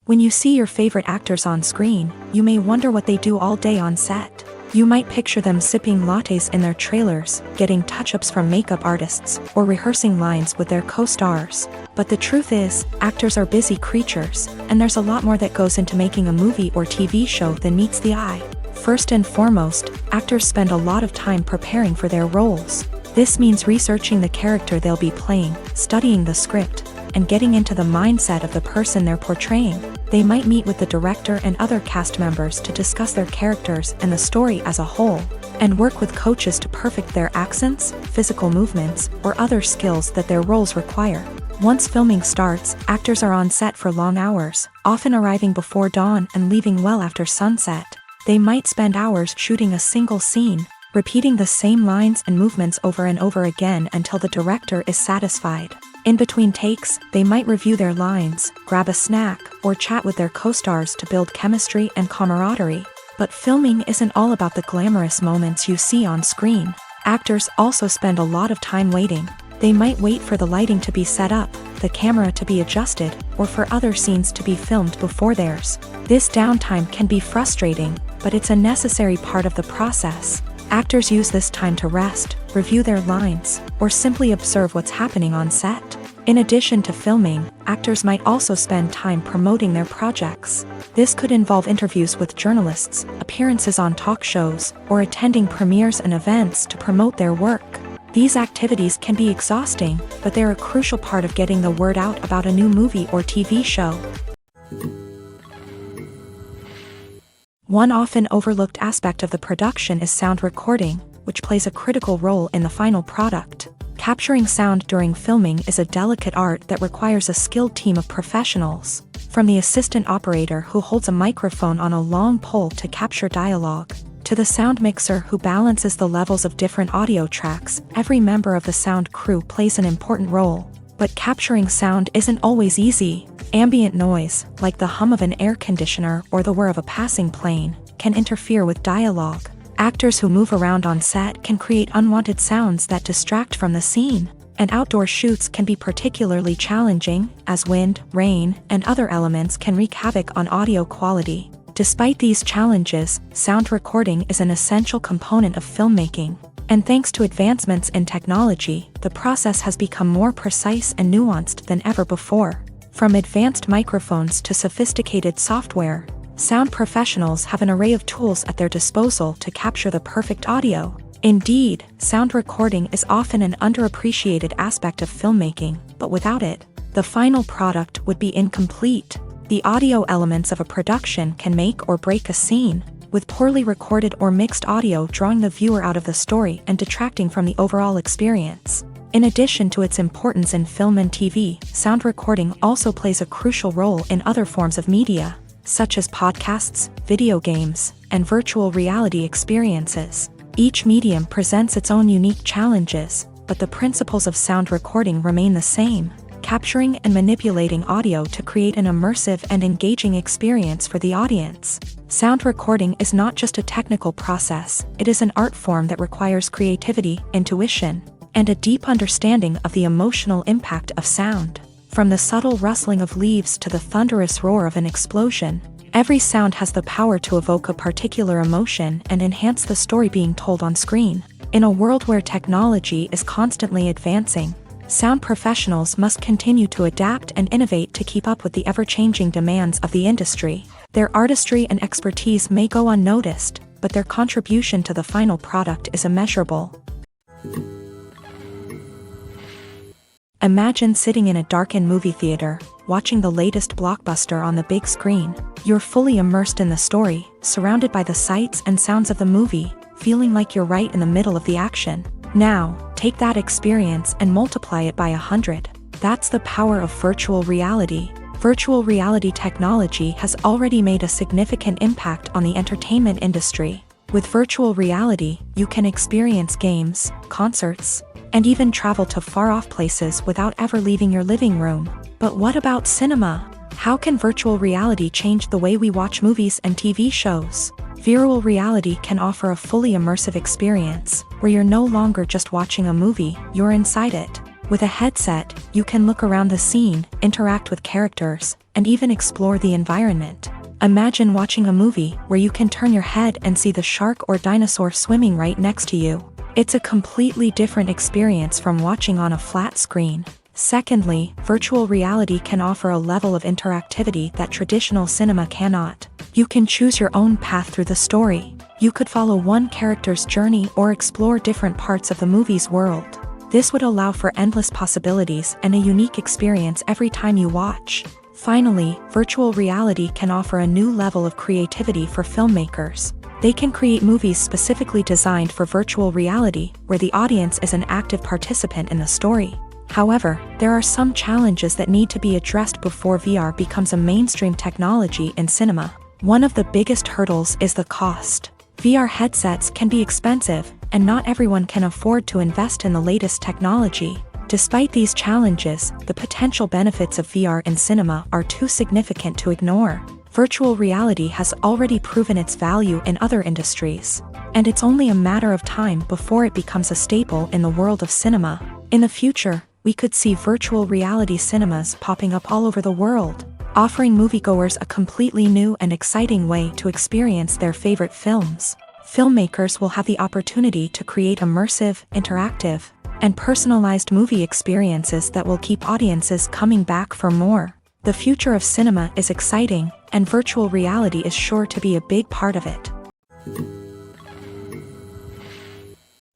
Speaker 1: When you see your favorite actors on screen, you may wonder what they do all day on set. You might picture them sipping lattes in their trailers, getting touch-ups from makeup artists, or rehearsing lines with their co-stars. But the truth is, actors are busy creatures, and there's a lot more that goes into making a movie or TV show than meets the eye. First and foremost, actors spend a lot of time preparing for their roles. This means researching the character they'll be playing, studying the script, and getting into the mindset of the person they're portraying. They might meet with the director and other cast members to discuss their characters and the story as a whole, and work with coaches to perfect their accents, physical movements, or other skills that their roles require. Once filming starts, actors are on set for long hours, often arriving before dawn and leaving well after sunset. They might spend hours shooting a single scene, repeating the same lines and movements over and over again until the director is satisfied. In between takes, they might review their lines, grab a snack, or chat with their co-stars to build chemistry and camaraderie. But filming isn't all about the glamorous moments you see on screen. Actors also spend a lot of time waiting. They might wait for the lighting to be set up, the camera to be adjusted, or for other scenes to be filmed before theirs. This downtime can be frustrating, but it's a necessary part of the process. Actors use this time to rest, review their lines, or simply observe what's happening on set. In addition to filming, actors might also spend time promoting their projects. This could involve interviews with journalists, appearances on talk shows, or attending premieres and events to promote their work. These activities can be exhausting, but they're a crucial part of getting the word out about a new movie or TV show. One often overlooked aspect of the production is sound recording, which plays a critical role in the final product. Capturing sound during filming is a delicate art that requires a skilled team of professionals. From the assistant operator who holds a microphone on a long pole to capture dialogue, to the sound mixer who balances the levels of different audio tracks, every member of the sound crew plays an important role. But capturing sound isn't always easy. Ambient noise, like the hum of an air conditioner or the whir of a passing plane, can interfere with dialogue. Actors who move around on set can create unwanted sounds that distract from the scene. And outdoor shoots can be particularly challenging, as wind, rain, and other elements can wreak havoc on audio quality. Despite these challenges, sound recording is an essential component of filmmaking. And thanks to advancements in technology, the process has become more precise and nuanced than ever before. From advanced microphones to sophisticated software, sound professionals have an array of tools at their disposal to capture the perfect audio. Indeed, sound recording is often an underappreciated aspect of filmmaking, but without it, the final product would be incomplete. The audio elements of a production can make or break a scene, with poorly recorded or mixed audio drawing the viewer out of the story and detracting from the overall experience. In addition to its importance in film and TV, sound recording also plays a crucial role in other forms of media, such as podcasts, video games, and virtual reality experiences. Each medium presents its own unique challenges, but the principles of sound recording remain the same: capturing and manipulating audio to create an immersive and engaging experience for the audience. Sound recording is not just a technical process, it is an art form that requires creativity, intuition, and a deep understanding of the emotional impact of sound. From the subtle rustling of leaves to the thunderous roar of an explosion, every sound has the power to evoke a particular emotion and enhance the story being told on screen. In a world where technology is constantly advancing, sound professionals must continue to adapt and innovate to keep up with the ever-changing demands of the industry. Their artistry and expertise may go unnoticed, but their contribution to the final product is immeasurable. Imagine sitting in a darkened movie theater, watching the latest blockbuster on the big screen. You're fully immersed in the story, surrounded by the sights and sounds of the movie, feeling like you're right in the middle of the action. Now, take that experience and multiply it by 100. That's the power of virtual reality. Virtual reality technology has already made a significant impact on the entertainment industry. With virtual reality, you can experience games, concerts, and even travel to far-off places without ever leaving your living room. But what about cinema? How can virtual reality change the way we watch movies and TV shows? Virtual reality can offer a fully immersive experience, where you're no longer just watching a movie, you're inside it. With a headset, you can look around the scene, interact with characters, and even explore the environment. Imagine watching a movie where you can turn your head and see the shark or dinosaur swimming right next to you. It's a completely different experience from watching on a flat screen. Secondly, virtual reality can offer a level of interactivity that traditional cinema cannot. You can choose your own path through the story. You could follow one character's journey or explore different parts of the movie's world. This would allow for endless possibilities and a unique experience every time you watch. Finally, virtual reality can offer a new level of creativity for filmmakers. They can create movies specifically designed for virtual reality, where the audience is an active participant in the story. However, there are some challenges that need to be addressed before VR becomes a mainstream technology in cinema. One of the biggest hurdles is the cost. VR headsets can be expensive, and not everyone can afford to invest in the latest technology. Despite these challenges, the potential benefits of VR in cinema are too significant to ignore. Virtual reality has already proven its value in other industries, and it's only a matter of time before it becomes a staple in the world of cinema. In the future, we could see virtual reality cinemas popping up all over the world, offering moviegoers a completely new and exciting way to experience their favorite films. Filmmakers will have the opportunity to create immersive, interactive, and personalized movie experiences that will keep audiences coming back for more. The future of cinema is exciting, and virtual reality is sure to be a big part of it.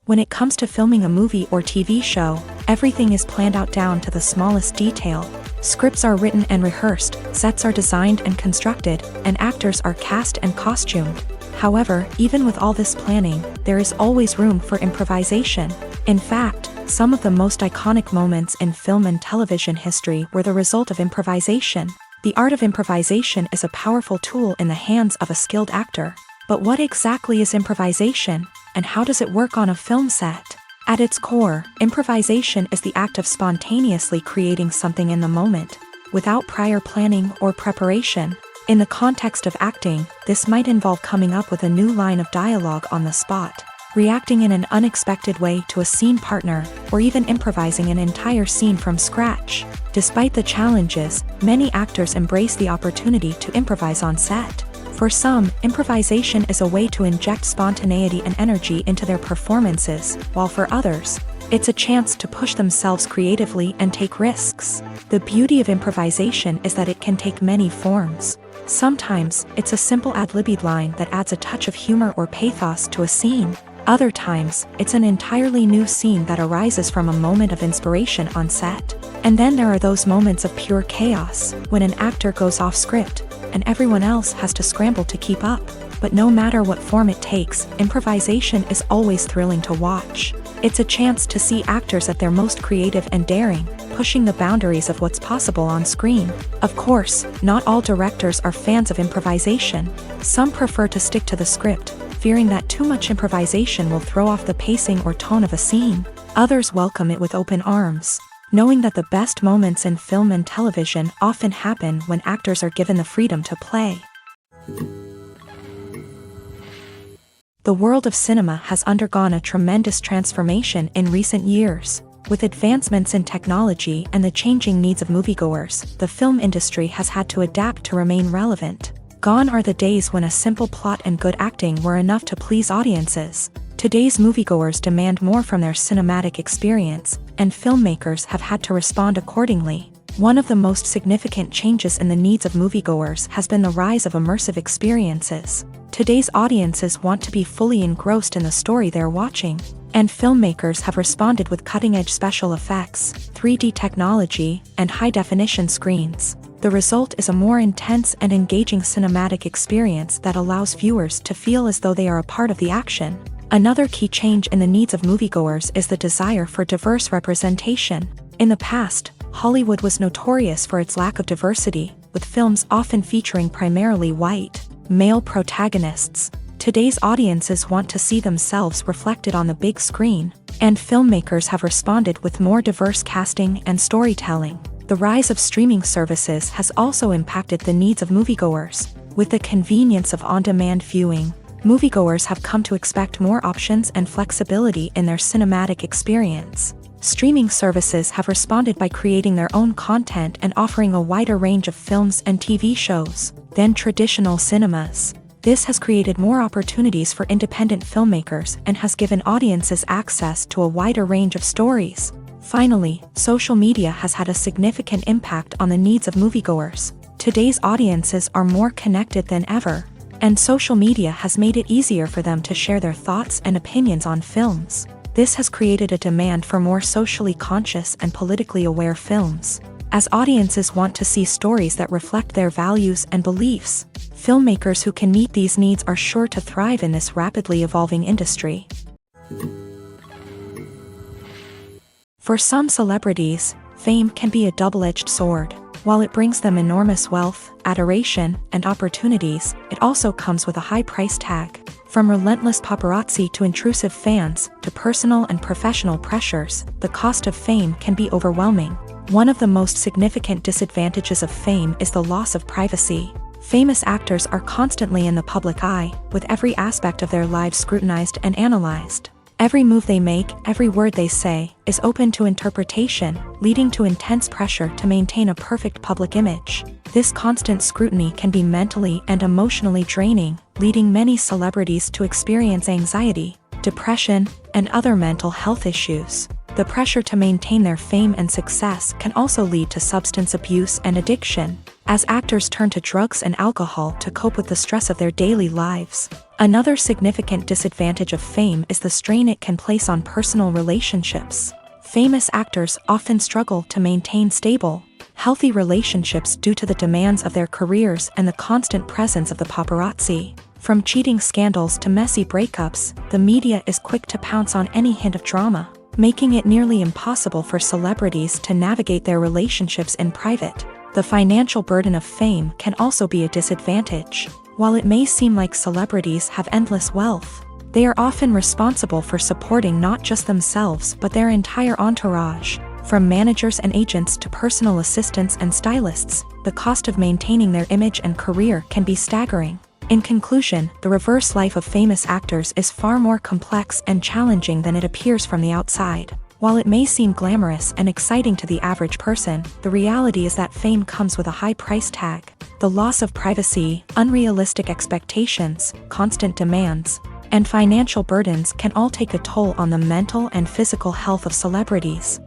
Speaker 1: When it comes to filming a movie or TV show, everything is planned out down to the smallest detail. Scripts are written and rehearsed, sets are designed and constructed, and actors are cast and costumed. However, even with all this planning, there is always room for improvisation. In fact, some of the most iconic moments in film and television history were the result of improvisation. The art of improvisation is a powerful tool in the hands of a skilled actor. But what exactly is improvisation, and how does it work on a film set? At its core, improvisation is the act of spontaneously creating something in the moment, without prior planning or preparation. In the context of acting, this might involve coming up with a new line of dialogue on the spot, reacting in an unexpected way to a scene partner, or even improvising an entire scene from scratch. Despite the challenges, many actors embrace the opportunity to improvise on set. For some, improvisation is a way to inject spontaneity and energy into their performances, while for others, it's a chance to push themselves creatively and take risks. The beauty of improvisation is that it can take many forms. Sometimes, it's a simple ad-libbed line that adds a touch of humor or pathos to a scene. Other times, it's an entirely new scene that arises from a moment of inspiration on set. And then there are those moments of pure chaos, when an actor goes off script, and everyone else has to scramble to keep up. But no matter what form it takes, improvisation is always thrilling to watch. It's a chance to see actors at their most creative and daring, pushing the boundaries of what's possible on screen. Of course, not all directors are fans of improvisation. Some prefer to stick to the script, fearing that too much improvisation will throw off the pacing or tone of a scene. Others welcome it with open arms, knowing that the best moments in film and television often happen when actors are given the freedom to play. The world of cinema has undergone a tremendous transformation in recent years. With advancements in technology and the changing needs of moviegoers, the film industry has had to adapt to remain relevant. Gone are the days when a simple plot and good acting were enough to please audiences. Today's moviegoers demand more from their cinematic experience, and filmmakers have had to respond accordingly. One of the most significant changes in the needs of moviegoers has been the rise of immersive experiences. Today's audiences want to be fully engrossed in the story they're watching, and filmmakers have responded with cutting-edge special effects, 3D technology, and high-definition screens. The result is a more intense and engaging cinematic experience that allows viewers to feel as though they are a part of the action. Another key change in the needs of moviegoers is the desire for diverse representation. In the past, Hollywood was notorious for its lack of diversity, with films often featuring primarily white, male protagonists. Today's audiences want to see themselves reflected on the big screen, and filmmakers have responded with more diverse casting and storytelling. The rise of streaming services has also impacted the needs of moviegoers. With the convenience of on-demand viewing, moviegoers have come to expect more options and flexibility in their cinematic experience. Streaming services have responded by creating their own content and offering a wider range of films and TV shows than traditional cinemas. This has created more opportunities for independent filmmakers and has given audiences access to a wider range of stories. Finally, social media has had a significant impact on the needs of moviegoers. Today's audiences are more connected than ever, and social media has made it easier for them to share their thoughts and opinions on films. This has created a demand for more socially conscious and politically aware films. As audiences want to see stories that reflect their values and beliefs, filmmakers who can meet these needs are sure to thrive in this rapidly evolving industry. For some celebrities, fame can be a double-edged sword. While it brings them enormous wealth, adoration, and opportunities, it also comes with a high price tag. From relentless paparazzi to intrusive fans, to personal and professional pressures, the cost of fame can be overwhelming. One of the most significant disadvantages of fame is the loss of privacy. Famous actors are constantly in the public eye, with every aspect of their lives scrutinized and analyzed. Every move they make, every word they say, is open to interpretation, leading to intense pressure to maintain a perfect public image. This constant scrutiny can be mentally and emotionally draining, leading many celebrities to experience anxiety, depression, and other mental health issues. The pressure to maintain their fame and success can also lead to substance abuse and addiction, as actors turn to drugs and alcohol to cope with the stress of their daily lives. Another significant disadvantage of fame is the strain it can place on personal relationships. Famous actors often struggle to maintain stable, healthy relationships due to the demands of their careers and the constant presence of the paparazzi. From cheating scandals to messy breakups, the media is quick to pounce on any hint of drama, making it nearly impossible for celebrities to navigate their relationships in private. The financial burden of fame can also be a disadvantage. While it may seem like celebrities have endless wealth, they are often responsible for supporting not just themselves but their entire entourage. From managers and agents to personal assistants and stylists, the cost of maintaining their image and career can be staggering. In conclusion, the reverse life of famous actors is far more complex and challenging than it appears from the outside. While it may seem glamorous and exciting to the average person, the reality is that fame comes with a high price tag. The loss of privacy, unrealistic expectations, constant demands, and financial burdens can all take a toll on the mental and physical health of celebrities.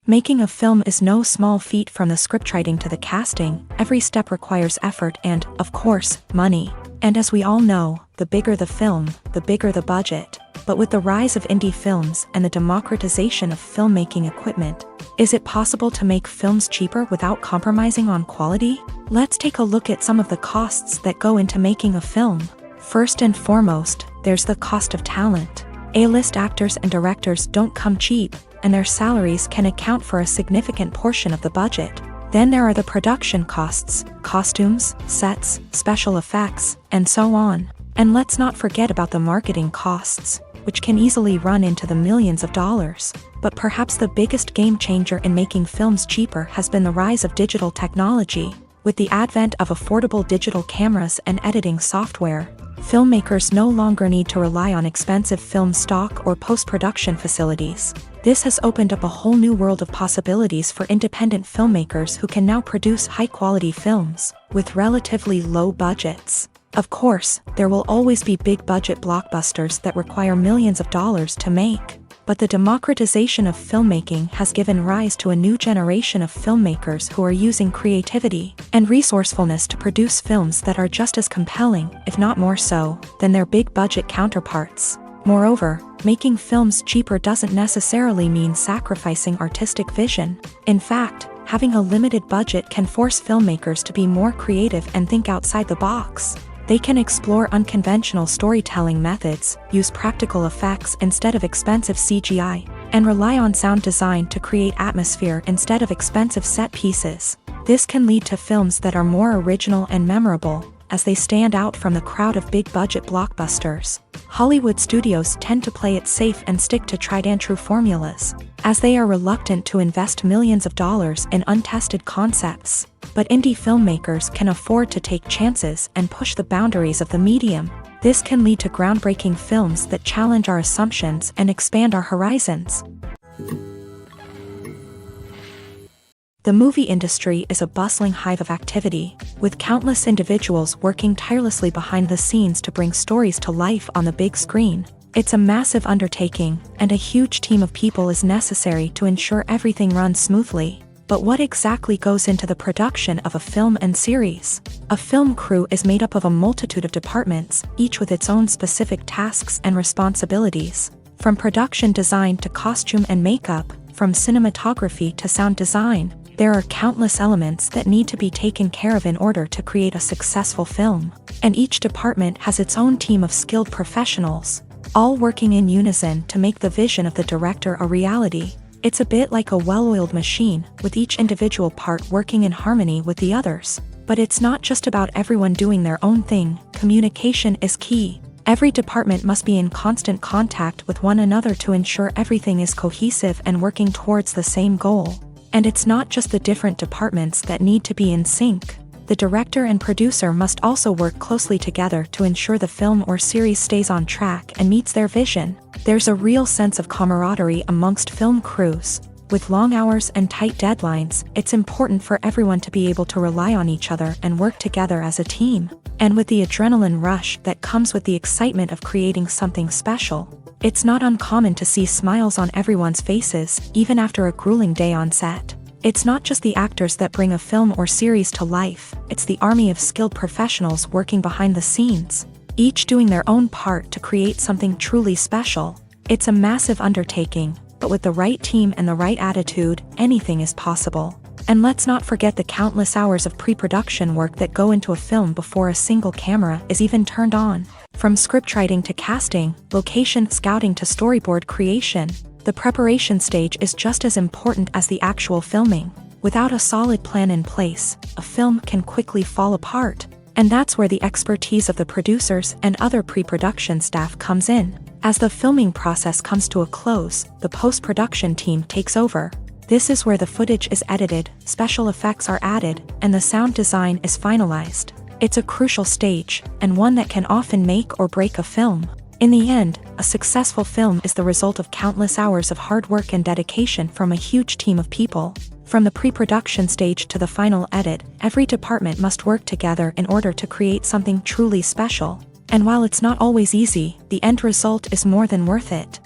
Speaker 1: Making a film is no small feat. From the scriptwriting to the casting, every step requires effort and, of course, money. And as we all know, the bigger the film, the bigger the budget. But with the rise of indie films and the democratization of filmmaking equipment, is it possible to make films cheaper without compromising on quality? Let's take a look at some of the costs that go into making a film. First and foremost, there's the cost of talent. A-list actors and directors don't come cheap, and their salaries can account for a significant portion of the budget. Then there are the production costs, costumes, sets, special effects, and so on. And let's not forget about the marketing costs, which can easily run into the millions of dollars. But perhaps the biggest game changer in making films cheaper has been the rise of digital technology. With the advent of affordable digital cameras and editing software, filmmakers no longer need to rely on expensive film stock or post-production facilities. This has opened up a whole new world of possibilities for independent filmmakers who can now produce high-quality films with relatively low budgets. Of course, there will always be big-budget blockbusters that require millions of dollars to make. But the democratization of filmmaking has given rise to a new generation of filmmakers who are using creativity and resourcefulness to produce films that are just as compelling, if not more so, than their big-budget counterparts. Moreover, making films cheaper doesn't necessarily mean sacrificing artistic vision. In fact, having a limited budget can force filmmakers to be more creative and think outside the box. They can explore unconventional storytelling methods, use practical effects instead of expensive CGI, and rely on sound design to create atmosphere instead of expensive set pieces. This can lead to films that are more original and memorable, as they stand out from the crowd of big-budget blockbusters. Hollywood studios tend to play it safe and stick to tried-and-true formulas, as they are reluctant to invest millions of dollars in untested concepts. But indie filmmakers can afford to take chances and push the boundaries of the medium. This can lead to groundbreaking films that challenge our assumptions and expand our horizons. The movie industry is a bustling hive of activity, with countless individuals working tirelessly behind the scenes to bring stories to life on the big screen. It's a massive undertaking, and a huge team of people is necessary to ensure everything runs smoothly. But what exactly goes into the production of a film and series? A film crew is made up of a multitude of departments, each with its own specific tasks and responsibilities. From production design to costume and makeup, from cinematography to sound design, there are countless elements that need to be taken care of in order to create a successful film. And each department has its own team of skilled professionals, all working in unison to make the vision of the director a reality. It's a bit like a well-oiled machine, with each individual part working in harmony with the others. But it's not just about everyone doing their own thing. Communication is key. Every department must be in constant contact with one another to ensure everything is cohesive and working towards the same goal. And it's not just the different departments that need to be in sync. The director and producer must also work closely together to ensure the film or series stays on track and meets their vision. There's a real sense of camaraderie amongst film crews. With long hours and tight deadlines, it's important for everyone to be able to rely on each other and work together as a team. And with the adrenaline rush that comes with the excitement of creating something special, it's not uncommon to see smiles on everyone's faces, even after a grueling day on set. It's not just the actors that bring a film or series to life, it's the army of skilled professionals working behind the scenes, each doing their own part to create something truly special. It's a massive undertaking, but with the right team and the right attitude, anything is possible. And let's not forget the countless hours of pre-production work that go into a film before a single camera is even turned on. From scriptwriting to casting, location scouting to storyboard creation, the preparation stage is just as important as the actual filming. Without a solid plan in place, a film can quickly fall apart. And that's where the expertise of the producers and other pre-production staff comes in. As the filming process comes to a close, the post-production team takes over. This is where the footage is edited, special effects are added, and the sound design is finalized. It's a crucial stage, and one that can often make or break a film. In the end, a successful film is the result of countless hours of hard work and dedication from a huge team of people. From the pre-production stage to the final edit, every department must work together in order to create something truly special. And while it's not always easy, the end result is more than worth it.